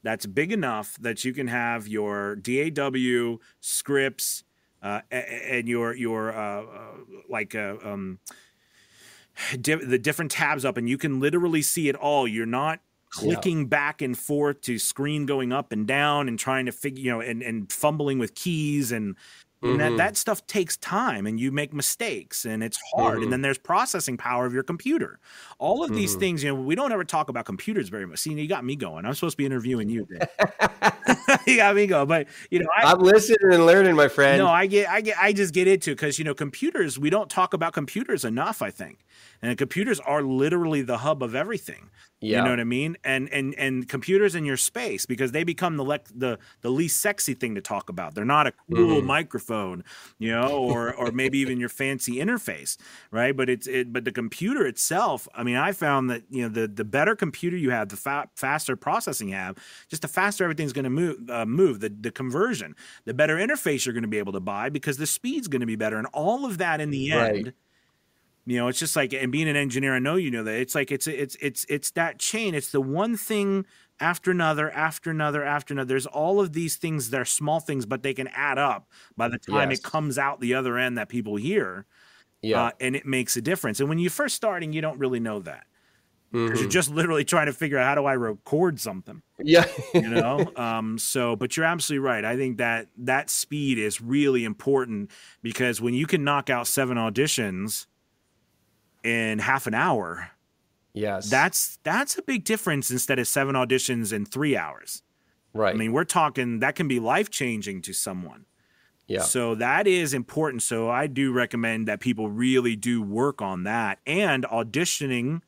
that's big enough that you can have your DAW scripts and the different tabs up, and you can literally see it all. You're not clicking back and forth to screen going up and down and trying to figure, you know, and fumbling with keys and that stuff takes time and you make mistakes and it's hard. And then there's processing power of your computer. All of these things, you know, we don't ever talk about computers very much. See, you got me going. I'm supposed to be interviewing you. You got me going. But, you know, I'm listening and learning, my friend. No, I just get into it because, you know, computers, we don't talk about computers enough, I think. And computers are literally the hub of everything. You know what I mean? And computers in your space, because they become the least sexy thing to talk about. They're not a cool microphone, you know, or maybe even your fancy interface, right? But but the computer itself, I mean, I found that, you know, the better computer you have, the faster processing you have, just the faster everything's going to move, the conversion, the better interface you're going to be able to buy because the speed's going to be better, and all of that in the end. You know, it's just like, and being an engineer, I know you know that it's like it's that chain. It's the one thing after another, after another, after another. There's all of these things that are small things, but they can add up by the time it comes out the other end that people hear. And it makes a difference. And when you're first starting, you don't really know that. Because you're just literally trying to figure out, how do I record something? You know? But you're absolutely right. I think that speed is really important because when you can knock out 7 auditions in half an hour, that's a big difference instead of 7 auditions in 3 hours. Right. I mean, we're talking that can be life-changing to someone. So that is important. So I do recommend that people really do work on that, and auditioning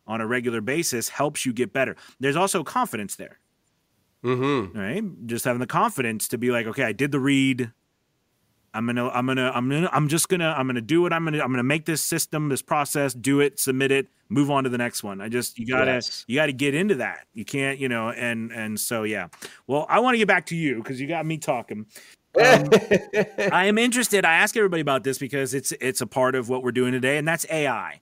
on a regular basis helps you get better. There's also confidence there. Right? Just having the confidence to be like, okay, I did the read. I'm just gonna do it. I'm gonna make this system, this process, do it, submit it, move on to the next one. You gotta get into that. You can't, and so yeah. Well, I want to get back to you because you got me talking. I am interested. I ask everybody about this because it's a part of what we're doing today, and that's AI.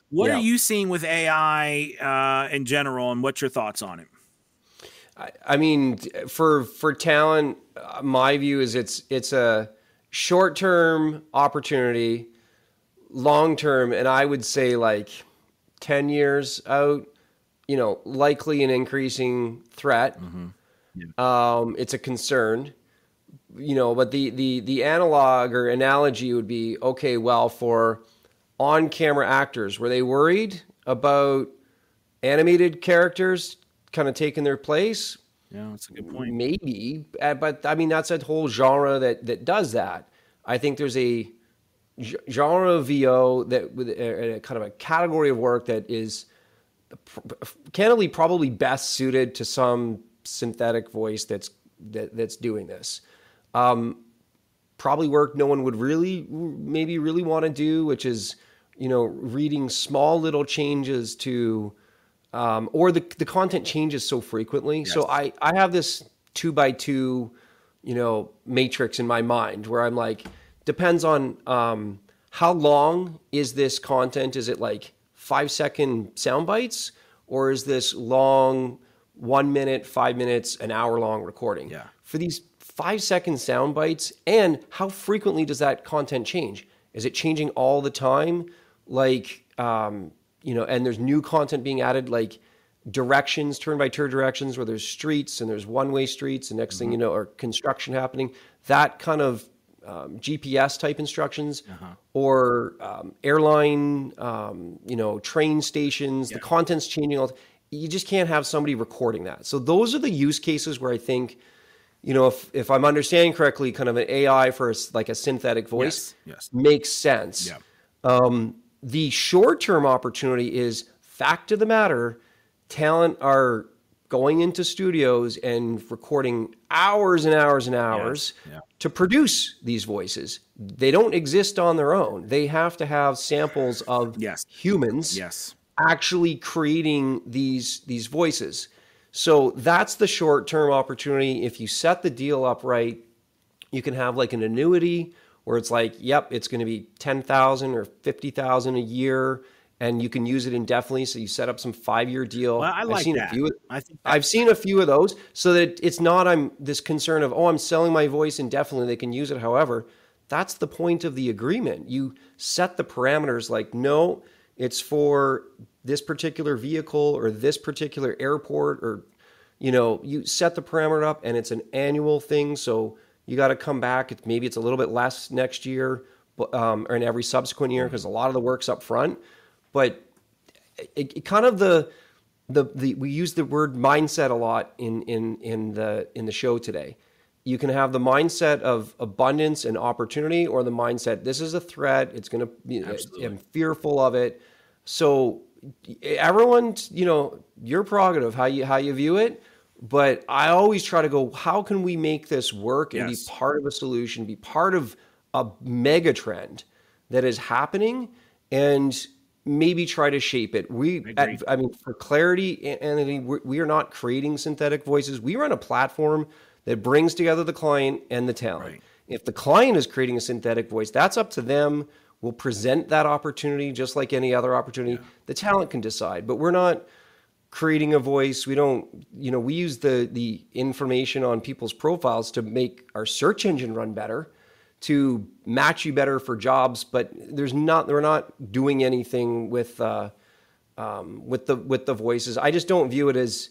What are you seeing with AI in general, and what's your thoughts on it? I mean, for talent, my view is it's a short-term opportunity, long-term, and I would say like 10 years out, likely an increasing threat. Mm-hmm. Yeah. It's a concern, but the analog or analogy would be, okay, well, for on-camera actors, were they worried about animated characters kind of taking their place? Yeah, that's a good point. Maybe, but I mean, that's a whole genre that does that. I think there's a genre of VO that with a kind of a category of work that is candidly probably best suited to some synthetic voice that's doing this. Probably work no one would really want to do, which is, reading small little changes to, or the content changes so frequently. Yes. So I have this 2x2, matrix in my mind where I'm like, depends on how long is this content? Is it like 5-second sound bites, or is this long 1 minute, 5 minutes, an hour long recording? Yeah. For these 5-second sound bites, and how frequently does that content change? Is it changing all the time? Like, and there's new content being added, like directions, turn-by-turn directions, where there's streets and there's one-way streets, and next thing you know, or construction happening. That kind of GPS type instructions, or airline, train stations. Yeah. The content's changing. You just can't have somebody recording that. So those are the use cases where I think, if I'm understanding correctly, kind of an AI for like a synthetic voice makes sense. Yeah. The short-term opportunity is, fact of the matter, talent are going into studios and recording hours and hours and hours to produce these voices. They don't exist on their own. They have to have samples of humans actually creating these voices. So that's the short-term opportunity. If you set the deal up right, you can have like an annuity where it's like, yep, it's going to be $10,000 or $50,000 a year, and you can use it indefinitely. So you set up some 5-year deal. Well, I like that. I've seen a few of those, so that it's not I'm this concern of, I'm selling my voice indefinitely. They can use it however. That's the point of the agreement. You set the parameters like, no, it's for this particular vehicle or this particular airport, or, you set the parameter up, and it's an annual thing. So you got to come back. Maybe it's a little bit less next year, or in every subsequent year, because a lot of the work's up front. But it kind of we use the word mindset a lot in the show today. You can have the mindset of abundance and opportunity, or the mindset, this is a threat. It's going to be, I'm fearful of it. So everyone, your prerogative, how you view it. But I always try to go, how can we make this work and be part of a solution, be part of a mega trend that is happening, and maybe try to shape it. For clarity, Anthony, we are not creating synthetic voices. We run a platform that brings together the client and the talent. Right. If the client is creating a synthetic voice, that's up to them. We'll present that opportunity just like any other opportunity. Yeah. The talent can decide, but we're not creating a voice. We don't, we use the information on people's profiles to make our search engine run better, to match you better for jobs, but we're not doing anything with the voices. I just don't view it as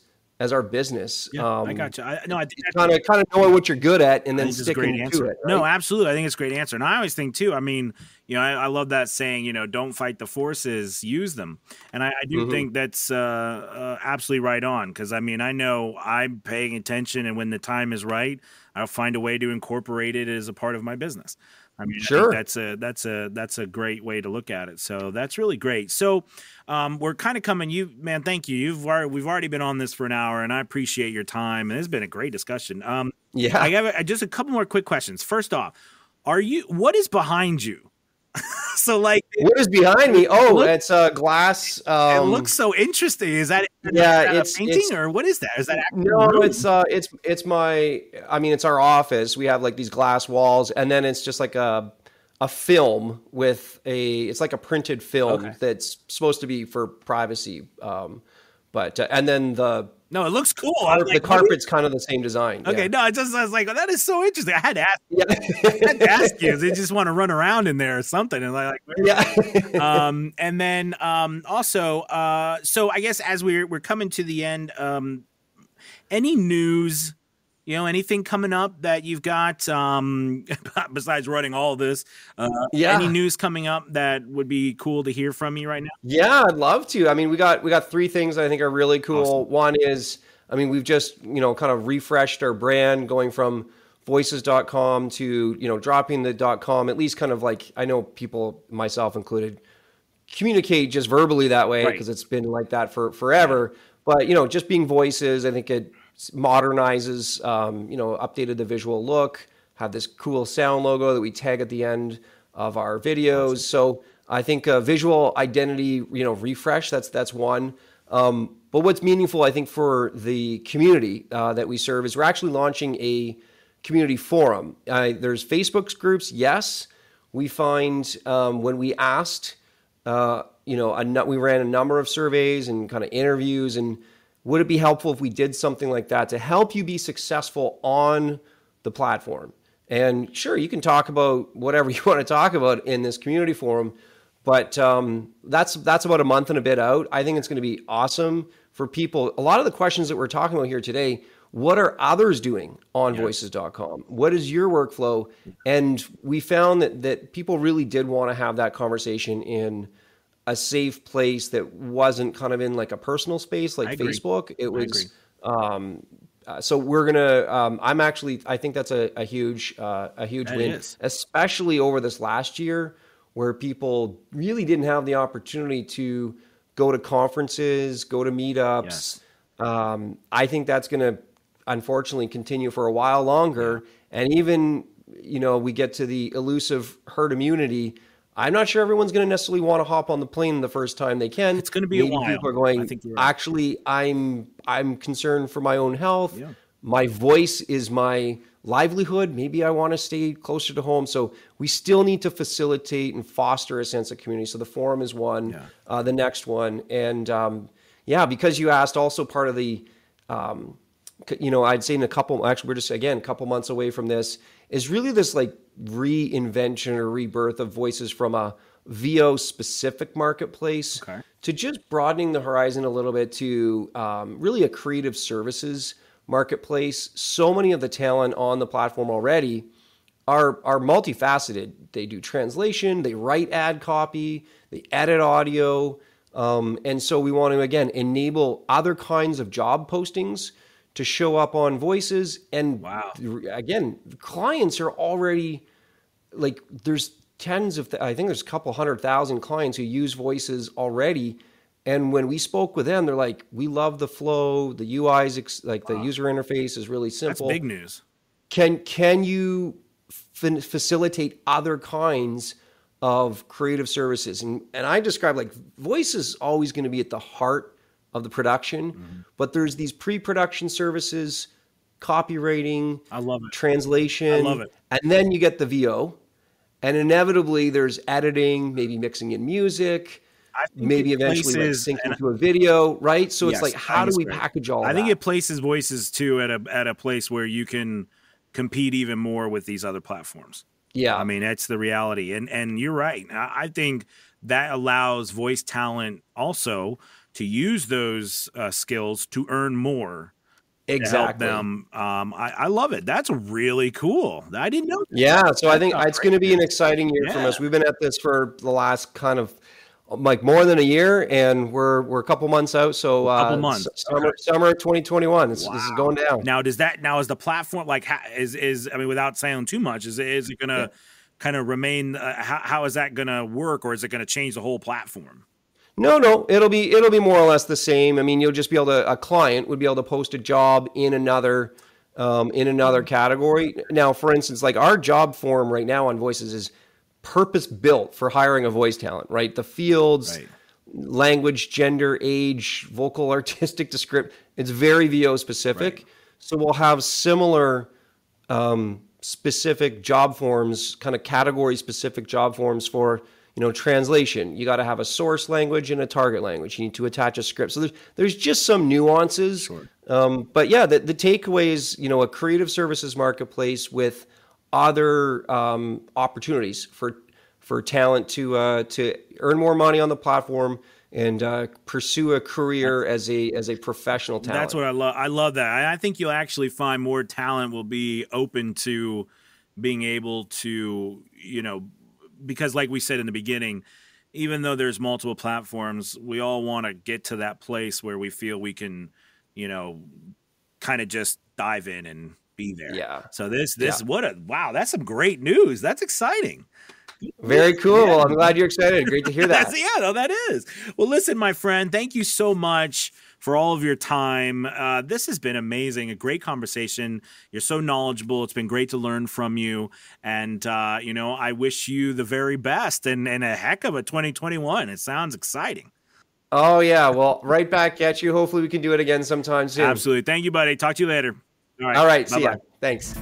our business. Yeah, I got you. I think kind of know what you're good at, and then sticking to it. Right? No, absolutely. I think it's a great answer. And I always think too, I love that saying, don't fight the forces, use them. And I do think that's absolutely right on. Because I know I'm paying attention, and when the time is right, I'll find a way to incorporate it as a part of my business. Sure. I think that's a great way to look at it. So that's really great. So we're kind of coming. Thank you. We've already been on this for an hour, and I appreciate your time. And it's been a great discussion. I have just a couple more quick questions. First off, what is behind you? So like, what is behind me? Oh, look, it's a glass. It looks so interesting. Is that a painting or what is that? Is that no? room? It's my. I mean, it's our office. We have like these glass walls, and then it's just like a film with it's like a printed film that's supposed to be for privacy. And then no, it looks cool. The carpet's kind of the same design. Okay, no, I was like, well, that is so interesting. I had to ask. Yeah. I had to ask you. They just want to run around in there or something, and and then also, so I guess as we're coming to the end, any news? Anything coming up that you've got besides running all this? Any news coming up that would be cool to hear from you right now? Yeah, I'd love to. I mean, we got 3 things I think are really cool. Awesome. One is, I mean, we've just, kind of refreshed our brand, going from voices.com to, dropping the .com, at least kind of like, I know people, myself included, communicate just verbally that way because it's been like that for forever. But, just being voices, I think it modernizes, updated the visual look, have this cool sound logo that we tag at the end of our videos. Awesome. So I think visual identity, refresh, that's one. But what's meaningful, I think, for the community that we serve is we're actually launching a community forum. There's Facebook groups, yes. We find when we asked, we ran a number of surveys and kind of interviews, and would it be helpful if we did something like that to help you be successful on the platform? And sure, you can talk about whatever you want to talk about in this community forum, but that's about a month and a bit out. I think it's going to be awesome for people. A lot of the questions that we're talking about here today, what are others doing on voices.com? What is your workflow? And we found that people really did want to have that conversation in a safe place that wasn't kind of in like a personal space like Facebook. It was, so we're gonna. I think that's a huge win, especially over this last year where people really didn't have the opportunity to go to conferences, go to meetups. Yes. I think that's gonna unfortunately continue for a while longer, and even we get to the elusive herd immunity. I'm not sure everyone's going to necessarily want to hop on the plane the first time they can. It's going to be a while. People are going, actually, I'm concerned for my own health. Yeah. My voice is my livelihood. Maybe I want to stay closer to home. So we still need to facilitate and foster a sense of community. So the forum is one, the next one. And because you asked, also part of the, I'd say in a couple months away from this, is really this like reinvention or rebirth of voices from a VO specific marketplace to just broadening the horizon a little bit to really a creative services marketplace. So many of the talent on the platform already are multifaceted. They do translation, they write ad copy, they edit audio. And so we want to, again, enable other kinds of job postings to show up on voices. And again, clients are already like, there's I think there's a couple 100,000 clients who use voices already. And when we spoke with them, they're like, we love the flow, the UI is the user interface is really simple. That's big news. Can you facilitate other kinds of creative services? And I describe like voice is always going to be at the heart of the production, but there's these pre-production services, copywriting, I love it, translation, I love it, and then you get the VO, and inevitably there's editing, maybe mixing in music, maybe eventually like syncing to a video, right? So it's like, how do we package all that? I think it places voices too at a place where you can compete even more with these other platforms. Yeah, I mean that's the reality, and you're right. I think that allows voice talent also to use those skills to earn more. Exactly. To help them. I love it. That's really cool. I didn't know. Yeah. So I think it's going to be an exciting year from us. We've been at this for the last kind of like more than a year, and we're a couple months out. So couple months. Summer 2021. This is going down. Now, is the platform like I mean, without saying too much, is it going to kind of remain? How is that going to work, or is it going to change the whole platform? No, it'll be more or less the same. I mean, you'll just be able to, a client would be able to post a job in another in another category. Now, for instance, like our job form right now on Voices is purpose built for hiring a voice talent, right? The fields, Right. language, gender, age, vocal, artistic, descript. It's very VO specific. Right. So we'll have similar specific job forms, kind of category specific job forms for, translation. You got to have a source language and a target language. You need to attach a script. So there's just some nuances. Sure. But yeah, the takeaway is, a creative services marketplace with other opportunities for talent to earn more money on the platform and pursue a career as a professional talent. That's what I love. I love that. I think you'll actually find more talent will be open to being able to, because like we said in the beginning, even though there's multiple platforms, we all want to get to that place where we feel we can, kind of just dive in and be there. Yeah. So wow, that's some great news. That's exciting. Very cool. Well, I'm glad you're excited. Great to hear that. That is. Well, listen, my friend, thank you so much for all of your time. This has been amazing. A great conversation. You're so knowledgeable. It's been great to learn from you. And, I wish you the very best and a heck of a 2021. It sounds exciting. Oh, yeah. Well, right back at you. Hopefully we can do it again sometime soon. Absolutely. Thank you, buddy. Talk to you later. All right. See ya. Thanks.